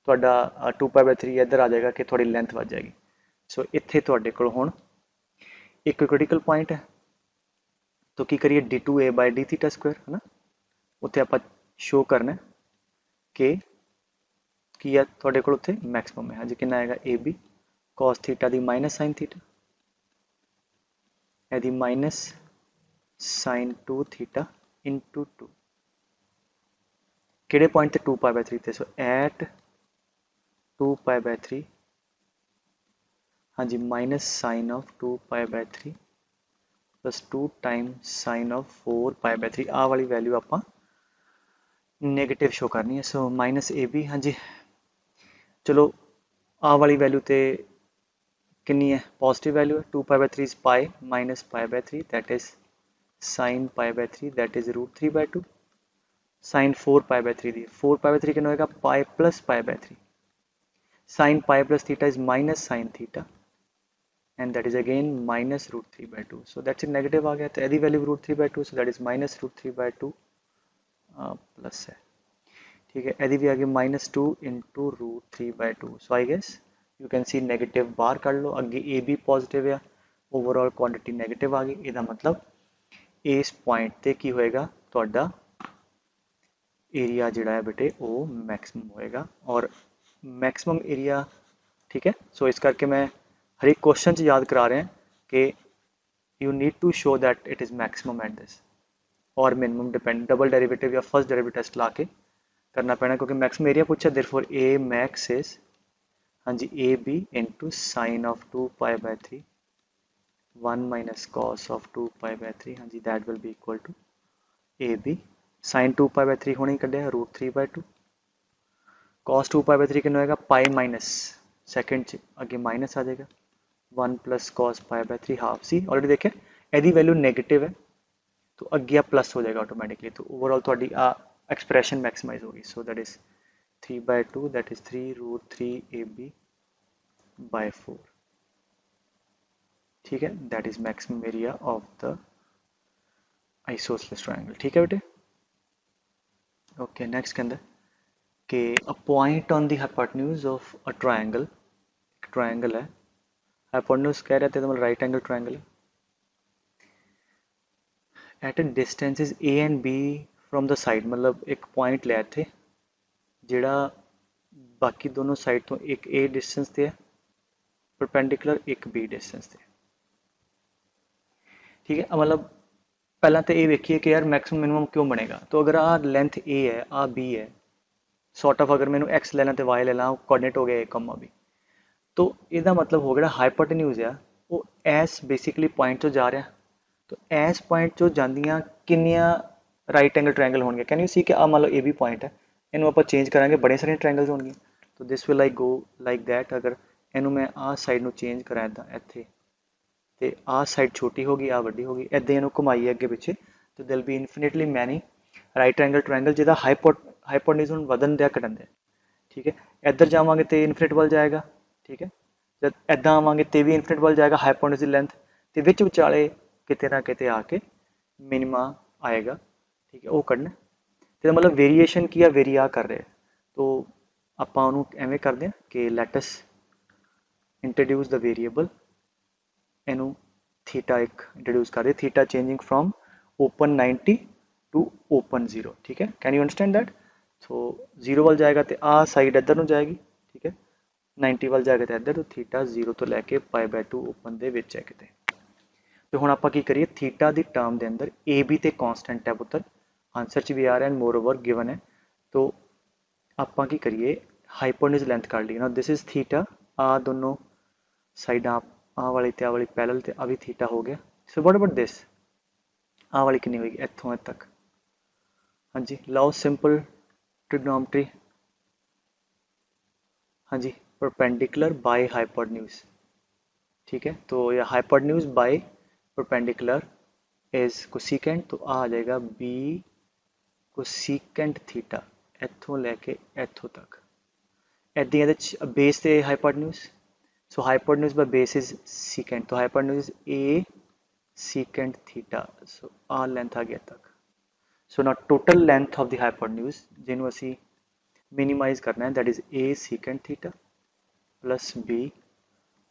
तुहाडा 2 पाई बाय 3 इधर आ जाएगा कि थोड़ी लेंथ बढ़ जाएगी। सो इत्थे तुहाडे कोल हुण एक क्रिटिकल पॉइंट है, तो की करिए d2a bye d theta square है ना, उत्थे आपां शो करना है कि की है तुहाडे कोल उत्थे मैक्सिमम है। हाँ जी कितना आएगा ए बी cos थीटा दी माइनस साइन थीटा, यदि माइनस साइन 2 थीटा इंटू 2, किहड़े पॉइंट ते 2 पाई बाय 3 ते, सो एट 2 पाई बाय 3, हाँ जी माइनस साइन ऑफ 2π/3 प्लस 2 टाइम्स साइन ऑफ 4π/3 आ वाली वैल्यू आप नेगेटिव शो करनी है। सो माइनस ए बी, हाँ जी चलो आ वाली वैल्यू तो कितनी है, पॉजिटिव वैल्यू है। 2π/3 is pi minus π/3 that is sine π/3 that is √3/2 sine 4π/3 दी 4π/3 कितना होगा pi plus π/3 sine pi plus theta is minus sine theta and that is again minus √3/2 so that's it negative आ गया तो यदि value √3/2 so that is minus √3/2 plus है ठीक है यदि भी आ गया -2 into √3/2 so I guess you can see negative बाहर कर लो अगे ए बी पॉजिटिव है ओवरऑल क्वांटिटी नेगेटिव आ गई ਇਹਦਾ मतलब इस पॉइंट ਤੇ ਕੀ ਹੋਏਗਾ ਤੁਹਾਡਾ एरिया ਜਿਹੜਾ है बेटे वो मैक्सिमम होएगा और मैक्सिमम एरिया ठीक है सो इस करके मैं हर एक क्वेश्चन च याद करा रहे हैं कि you need to show that it is maximum at this और मिनिमम डिपेंड डबल डेरिवेटिव या फर्स्ट डेरिवेटिव टेस्ट ला के करना पैना क्योंकि मैक्सिमम एरिया पूछा देयरफॉर ए मैक्स इज हाँ जी ए b into sine of 2π/3 1 minus cos of 2π/3 हाँ जी that will be equal to a b sine 2π/3 होने ही कढ़िया √3/2 कॉस 2π/3 कितना होएगा पाई माइनस सेकेंड च अगे माइनस आ जाएगा 1 प्लस कॉस π/3 हाफ सी ऑलरेडी देखे यदि वैल्यू नेगेटिव है तो अगे आ प्लस हो जाएगा ऑटोमेटिकली तो ओवरऑल थोड़ी आ एक्सप्रैशन मैक्सिमाइज होगी so that is 3/2 that is 3√3 AB/4 ठीक है that is maximum area of the isosceles triangle ठीक है बेटे ओके नेक्स्ट के अंदर कि a point on the hypotenuse of a triangle triangle है हाइपोटेन्यूज कह रहे थे तो मतलब राइट एंगल ट्रायंगल है at a distances A and B from the side मतलब एक पॉइंट लिया थे जिहड़ा बाकी दोनों साइड तो एक ए डिस्टेंस ते है परपेंडिकुलर एक बी डिस्टेंस ते ठीक है मतलब पहला तो ये देखिए कि यार मैक्सिमम मिनिमम क्यों बनेगा तो अगर आ लेंथ ए है आ बी है सॉर्ट ऑफ अगर मैंने एक्स लेना तो वाई लेना कोऑर्डिनेट हो गया ए कॉमा बी तो ਇਹਦਾ मतलब हो गया हाइपोटेन्यूज है वो एस बेसिकली पॉइंट तो जा रहा तो एस पॉइंट चो जांदियां किन्नियां राइट एंगल ट्रायंगल होंगे कैन यू सी कि आ मान लो ए बी पॉइंट है इनू आप चेंज करांगे बड़े सारे ट्रायंगल्स होंगे तो this will like go like that अगर इनू मैं आ साइड ਨੂੰ चेंज ਕਰਾਂ ਇਦਾਂ ਇੱਥੇ ਤੇ ਆ ਸਾਈਡ ਛੋਟੀ ਹੋ ਗਈ ਆ ਵੱਡੀ ਹੋ ਗਈ ਇਦਾਂ ਇਹਨੂੰ ਘੁਮਾਈਏ ਅੱਗੇ ਪਿੱਛੇ ਤੇ ਦਿਲ ਬੀ ਇਨਫਿਨਿਟਲੀ ਮੈਨੀ ਰਾਈਟ ਐਂਗਲ ट्रायंगल ਜਿਹਦਾ हाइपोटेन्यूज ਨੂੰ ਵਧਣ ਦਿਆ ਘਟਣ ਦਿਆ ठीक है इधर जावांगे तो इनफिनिट वाल जाएगा ठीक है जब इदा आवांगे तो भी इनफिनिट वाल जाएगा हाइपोटेन्यूज की लेंथ तो विच विचाले किते ना किते आके मिनिमा आएगा ठीक है वो कढ़ना तो मतलब वेरीएशन की है वेरी आ कर रहे तो आपां उहनूं एवें करदे हां कि let us introduce the variable इनू थीटा एक इंट्रोड्यूस कर दे theta changing from open 90 to open 0 ठीक है can you understand that so 0 वाल जाएगा तो आ साइड इधर ਨੂੰ जाएगी ठीक है 90 वाल जाएगा तो इधर तो थीटा 0 तो लैके π/2 ओपन दे विच है किते तो हुण आपां की करिए थीटा दी टर्म दे अंदर ए बी ते कांस्टेंट है पुत्तर आंसर च भी आ रहा है मोर ओवर गिवन है तो आपां की करिए हाइपोटेन्यूज लेंथ कर ली ना दिस इज थीटा आ दोनों साइड आ वाली ते आ वाली पैरेलल ते आ भी थीटा हो गया सो व्हाट अबाउट दिस आ वाली कितनी होगी इत्थों तक हाँ जी लाओ सिंपल ट्रिग्नोमेट्री हाँ जी परपेंडिकुलर बाय हाइपोटेन्यूज ठीक है तो या hypotenuse by perpendicular is cosecant तो आ जाएगा बी कोसिकेंट थीटा इत्थों लैके इत्थों तक इदां इहदे बेस ते hypotenuse so hypotenuse by base is secant तो hypotenuse a secant theta so आ लेंथ आ गया तक so now total length of the hypotenuse जिन्हों असी मिनिमाइज करना है that is a secant theta plus b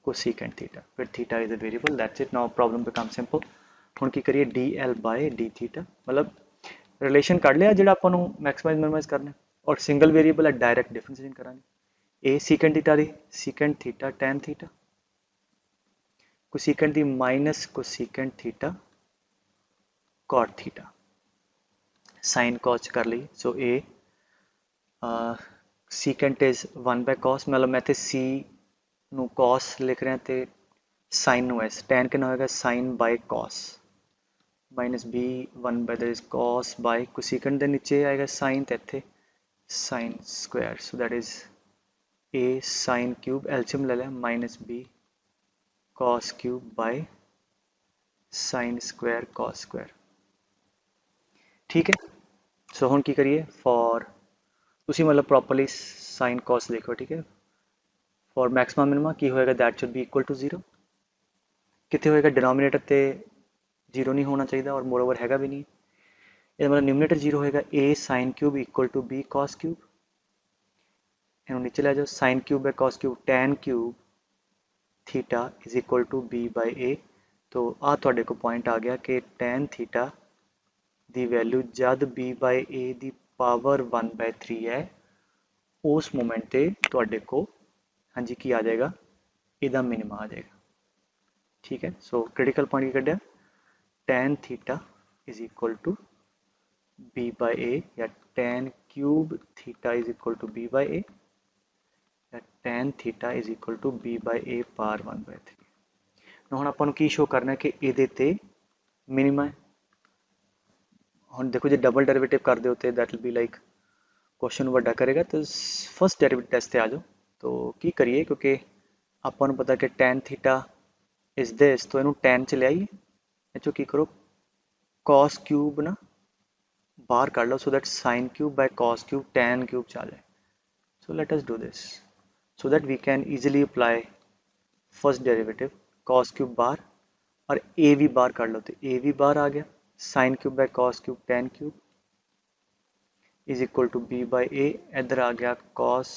cosecant theta फिर theta is a variable that's it now problem become simple हुण की करिए d L by d theta मतलब relation कढ़ लिया जिहड़ा आपां नूं मैक्सिमाइज मिनिमाइज करना और सिंगल वेरिएबल है डायरैक्ट डिफरेंशिएशन करांगे ए सीकेंट थीटा दी secant theta tan theta cosecant दी minus cosecant theta cot theta sine cos कर ली सो ए सीकेंट इज 1/cos मतलब मैं सी नू cos लिख रहा तो साइन नो एस, टैन कितना होगा sine by cos minus b one by that is cos by cosecant दे नीचे आएगा साइन ते इत्थे sine square so that is a sine cube LCM ले लिया minus b cos cube by sine square cos square. ठीक है सो हुण की करिए फॉर तुसी मतलब प्रॉपरली साइन कॉस देखो ठीक है फॉर मैक्सिमा मिनिमा की होएगा that should be equal to 0 कितने होएगा डिनोमिनेटर ते 0 नहीं होना चाहिए और मोर ओवर हैगा भी नहीं ये मतलब न्यूमिनेटर 0 होएगा a sine cube equal to b cos cube इन्हों नीचे ले जाओ sine cube by cos cube tan cube theta is equal to b by a तो आ तुहाडे को पॉइंट आ गया कि टैन थीटा दी वैल्यू जद b by a the power 1/3 है उस मोमेंट ते तुहाडे को हाँ जी की आ जाएगा इहदा मिनिमा आ जाएगा। ठीक है सो क्रिटिकल पॉइंट की कढ़िया tan theta is equal to b by a या tan cube theta is equal to b by a या tan theta is equal to b by a power 1/3 ਹੁਣ ਆਪਾਂ ਨੂੰ ਕੀ ਸ਼ੋ ਕਰਨਾ ਹੈ ਕਿ ਇਹਦੇ ਤੇ ਮਿਨੀਮਮ ਹੈ। ਹੁਣ ਦੇਖੋ ਜੇ ਡਬਲ ਡੈਰੀਵੇਟਿਵ ਕਰਦੇ ਹੋ ਤੇ that will be like question ਵੱਡਾ ਕਰੇਗਾ तो फर्स्ट डेरिवेटिव टेस्ट ਤੇ ਆ ਜਾਓ तो ਕੀ ਕਰੀਏ ਕਿਉਂਕਿ ਆਪਾਂ ਨੂੰ ਪਤਾ ਕਿ tan थीटा इज दिस तो ਇਹਨੂੰ tan ਚ ਲਿਆਈਏ ਇਹ ਚੋਂ ਕੀ ਕਰੋ cos क्यूब ना बाहर काट लो so that sin cube by cos cube tan cube ਚ ਆ ਜਾए। so let us do this so that we can easily apply first derivative cos cube बाहर और a भी बाहर काट लो तो a भी बाहर आ गया sine cube by cos cube tan cube is equal to b by a इधर आ गया cos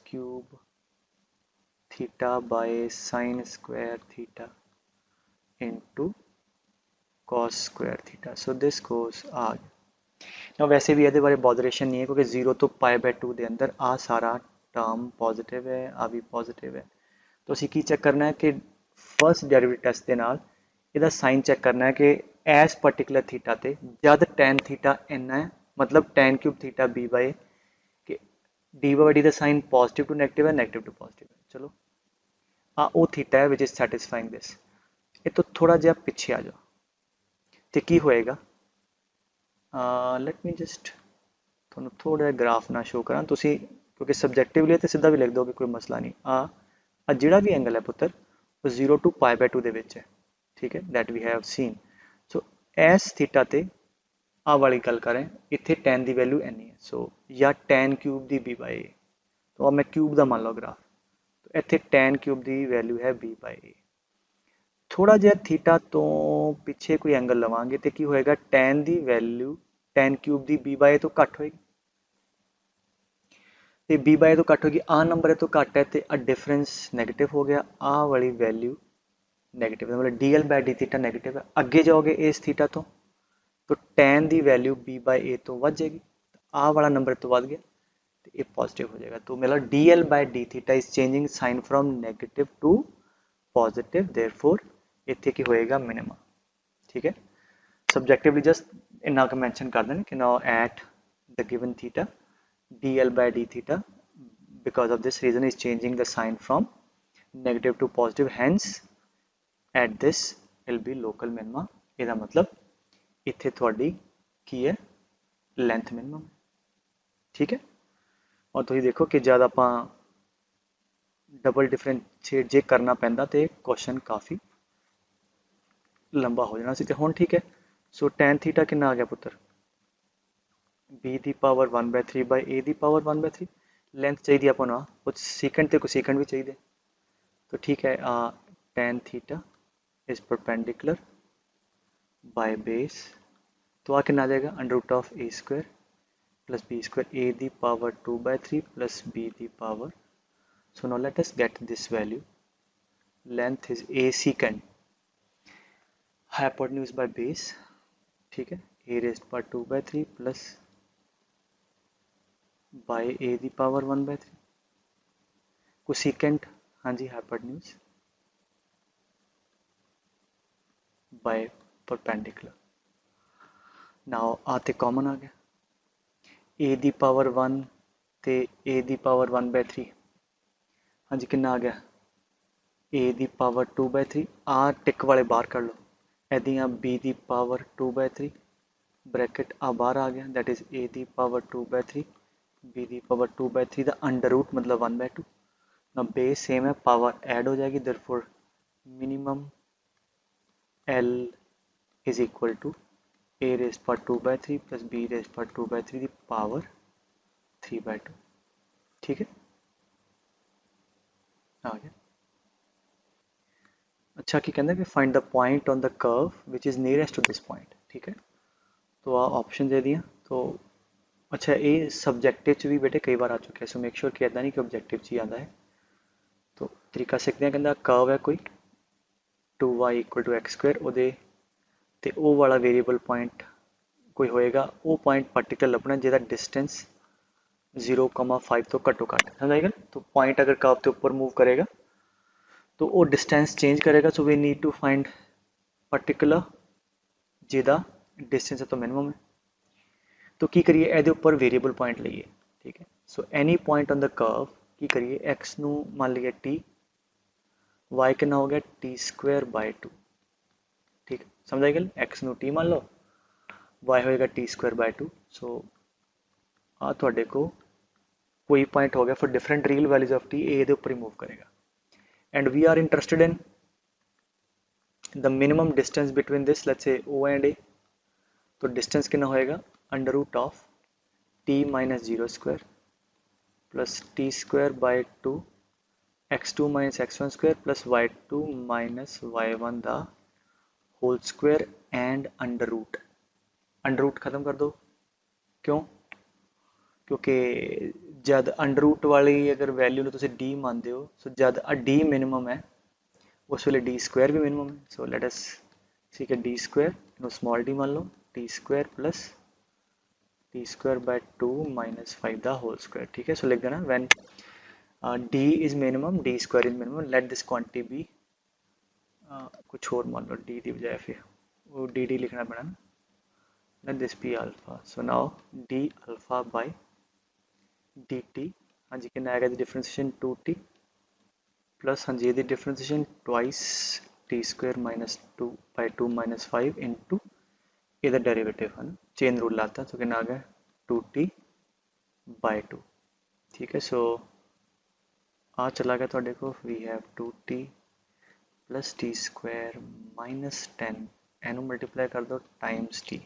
cube theta by sine square theta into cos square theta so this goes आ गया। वैसे भी ये बारे बॉदरेशन नहीं है क्योंकि 0 तो π/2 के अंदर आ सारा टर्म पॉजिटिव है आ भी पॉजिटिव है तो असी की चेक करना है कि फर्स्ट डेरिवेटिव टेस्ट के नाल ਇਹਦਾ साइन चेक करना है कि एस पर्टिकुलर थीटा ते जद टैन थीटा इन्ना है मतलब tan cube theta b by कि डी बाय डी का साइन पॉजिटिव टू नेगेटिव है नेगेटिव टू पॉजिटिव है। चलो आ वो थीटा है विच इज सैटिस्फाइंग दिस ये तो थोड़ा जिहा पिछे आ जाओ तो की होएगा लेट मी जस्ट थोड़ा थोड़ा ग्राफ ना शो करा तुसी क्योंकि सब्जैक्टिवली तो सीधा भी लिख दोगे कोई मसला नहीं आ जिहड़ा भी एंगल है पुत्र वो 0 to π/2 दे विच है ठीक है that we have seen so s theta ते आ वाली गल करें इत्थे टैन की वैल्यू इन्नी है सो या tan cube the B by a तो अब मैं क्यूब का मान लो ग्राफ तो इत्थे टैन क्यूब की वैल्यू है बी बाय ए थोड़ा जिहा थीटा तो पिछे कोई एंगल लवांगे तो की होएगा टैन की वैल्यू टैन क्यूब की बी बाय ए तो घट होएगी तो बी बाय तो घट होगी आ नंबर तो घट है तो आ डिफरेंस नैगेटिव हो गया आ वाली वैल्यू नैगेटिव मतलब d L by d theta negative है अगे जाओगे इस थीटा तो टैन की वैल्यू बी बाय ए तो बढ़ जाएगी आ वाला नंबर तो बढ़ गया तो ये पॉजिटिव हो जाएगा तो मतलब d L by d theta is changing sign from negative to positive therefore इत्थे की होएगा मिनिमम। ठीक है सब्जेक्टिवली जस्ट इन्ना का मेंशन कर देना कि now at the given theta d L by d theta because of this reason is changing the sign from negative to positive hence at this will be local minima ਇਹਦਾ मतलब इत्थे थोड़ी की है लेंथ मिनिमम। ठीक है और तुम देखो कि जब आप डबल डिफरेंशिएट जे करना पैंदा तो क्वेश्चन काफ़ी लंबा हो जाना सी। हुण ठीक है सो टैन थीटा कितना आ गया पुत्र b the power 1/3 by a the power 1/3 length चाहिए अपन कुछ सीकेंड तो कुछ सीकेंड भी चाहिए तो ठीक है tan theta is perpendicular by base तो आ कितना आ जाएगा under root of a square plus b square a the power 2/3 plus b the power so now let us get this value length is a secant hypotenuse by base ठीक है a raised power 2/3 plus by a the power 1/3 को secant हाँ जी hypotenuse by perpendicular now आते common आ गया ए the power 1 ते ए दी power 1/3 हाँ जी कितना आ गया a ਦੀ ਪਾਵਰ 2/3 ਆ ਟਿਕ ਵਾਲੇ ਬਾਹਰ ਕੱਢ ਲਓ ਇਹਦੀਆਂ b ਦੀ ਪਾਵਰ 2/3 ਬ੍ਰੈਕਟ ਆ ਬਾਹਰ ਆ ਗਿਆ that is a the power 2/3 b the power 2/3 the under route मतलब 1/2 ना बेस सेम है पावर ऐड हो जाएगी therefore minimum L is equal to a raised power 2/3 plus b raised power 2/3 की पावर 3/2 ठीक है आ गया अच्छा की कहना कि find the point on the curve which is nearest to this point ठीक है तो आ ऑप्शन दे दिया तो अच्छा ये सब्जेक्टिव च भी बेटे कई बार आ चुके हैं सो मेक श्योर कि ऐसा नहीं कि ऑब्जेक्टिव च ही आता है तो तरीका सीखते हैं कहना कर्व है कोई 2y equal to x square ਉਹਦੇ ਤੇ ਉਹ ਵਾਲਾ ਵੇਰੀਏਬਲ ਪੁਆਇੰਟ ਕੋਈ ਹੋਏਗਾ ਉਹ ਪੁਆਇੰਟ ਪਾਰਟੀਕਲ ਲੱਭਣਾ ਜਿਹਦਾ डिस्टेंस 0,5 तो घट्टो घट समझाएगा तो पॉइंट अगर कर्व के ऊपर मूव करेगा तो वो डिस्टेंस चेंज करेगा so we need to find particular जिदा डिस्टेंस है तो मिनिमम है तो की करिए ਇਹਦੇ ਉੱਪਰ वेरिएबल पॉइंट ਲਈਏ ठीक है so any point on the curve की करिए x ਨੂੰ मान लिया t y कितना हो गया t²/2 ठीक है समझ आई गल x ਨੂੰ t मान लो y होएगा t²/2 सो आ ਤੁਹਾਡੇ को कोई पॉइंट हो गया for different real values of t ए दे ऊपर ही मूव करेगा and we are interested in the minimum distance between this let's say o and a तो डिस्टेंस कितना होएगा under root of t minus 0² plus t²/2 x2 minus x1² plus y2 minus y1 दा whole square and under root खत्म कर दो क्यों क्योंकि जब अंडर रूट वाली अगर वैल्यू तुम डी मानते हो सो जब डी मिनिमम है उस वे d² भी मिनिमम है सो लेट अस ठीक है d² स्मॉल डी मान लो t² plus t²/2 minus 5 the whole square ठीक है सो लिख देना when d is minimum d² is minimum let this quantity be कुछ और मान लो d की बजाय फिर वो dd लिखना पड़ा ना let this be alpha so now d alpha by dt हाँ जी कितना आएगा डिफरेंशिएशन 2t प्लस हाँ जी ये differentiation twice t² minus 2/2 minus 5 into ये डेरिवेटिव है ना चेन रूल लाता तो कितना आ गया 2t/2 ठीक है सो आ चला गया थोड़े को we have 2t plus t² minus 10 एनू मल्टीप्लाई कर दो times t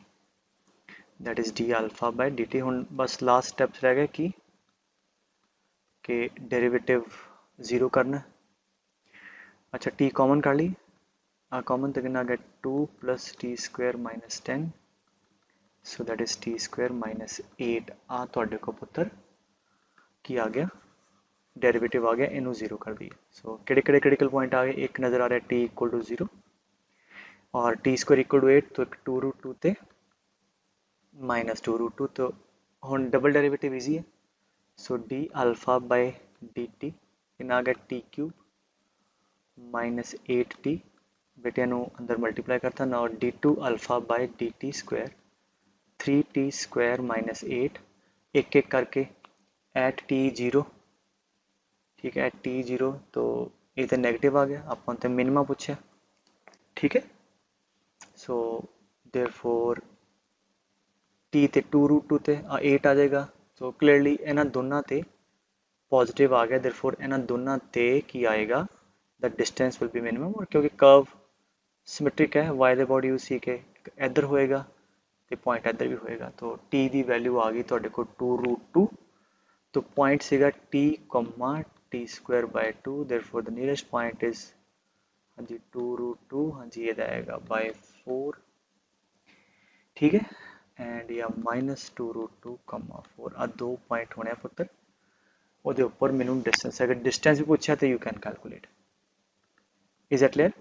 that is d alpha by dt हुन बस लास्ट स्टेप्स रह गए कि डेरिवेटिव 0 करना अच्छा t कॉमन कर ली कॉमन तो कितना आ गया 2 plus t² minus 10 so that is t² minus 8 आ थोड़े को पुत्र की आ गया डेरिवेटिव आ गया इनू 0 कर दिया सो किहड़े क्रिटिकल पॉइंट आ गए एक नज़र आ रहा है t इक्वल टू 0 और t² इक्वल टू 8 तो एक 2√2 ते माइनस 2√2 तो हम डबल डेरिवेटिव इजी है सो d अल्फा बाय dt कितना आ गया t³ माइनस 8t बेटे अंदर मल्टीप्लाई करता ना और d2 alpha by dt² 3t² minus 8 एक एक करके एट t 0 ठीक है एट t 0 तो ये तो नेगेटिव आ गया आप तो मिनिमम पूछा ठीक है सो देयरफॉर t ते 2√2 ते 8 आ जाएगा सो क्लियरली इन्होंने दोनों ते पॉजिटिव आ गया देयरफॉर इन्होंने दोनों ते की आएगा the distance will be minimum और क्योंकि कर्व सिमेट्रिक है why they body you see के इधर होएगा तो पॉइंट इधर भी होएगा तो t की वैल्यू आ गई थोड़े को 2√2 तो पॉइंट सीगा t, t²/2 therefore the nearest point is हाँ जी 2√2 हाँ जी ये आएगा बाय 4 ठीक है एंड या माइनस 2√2,4 आ 2 पॉइंट होने पुत्र वो ऊपर मिनिमम डिस्टेंस अगर डिस्टेंस भी पूछा तो you can calculate is it clear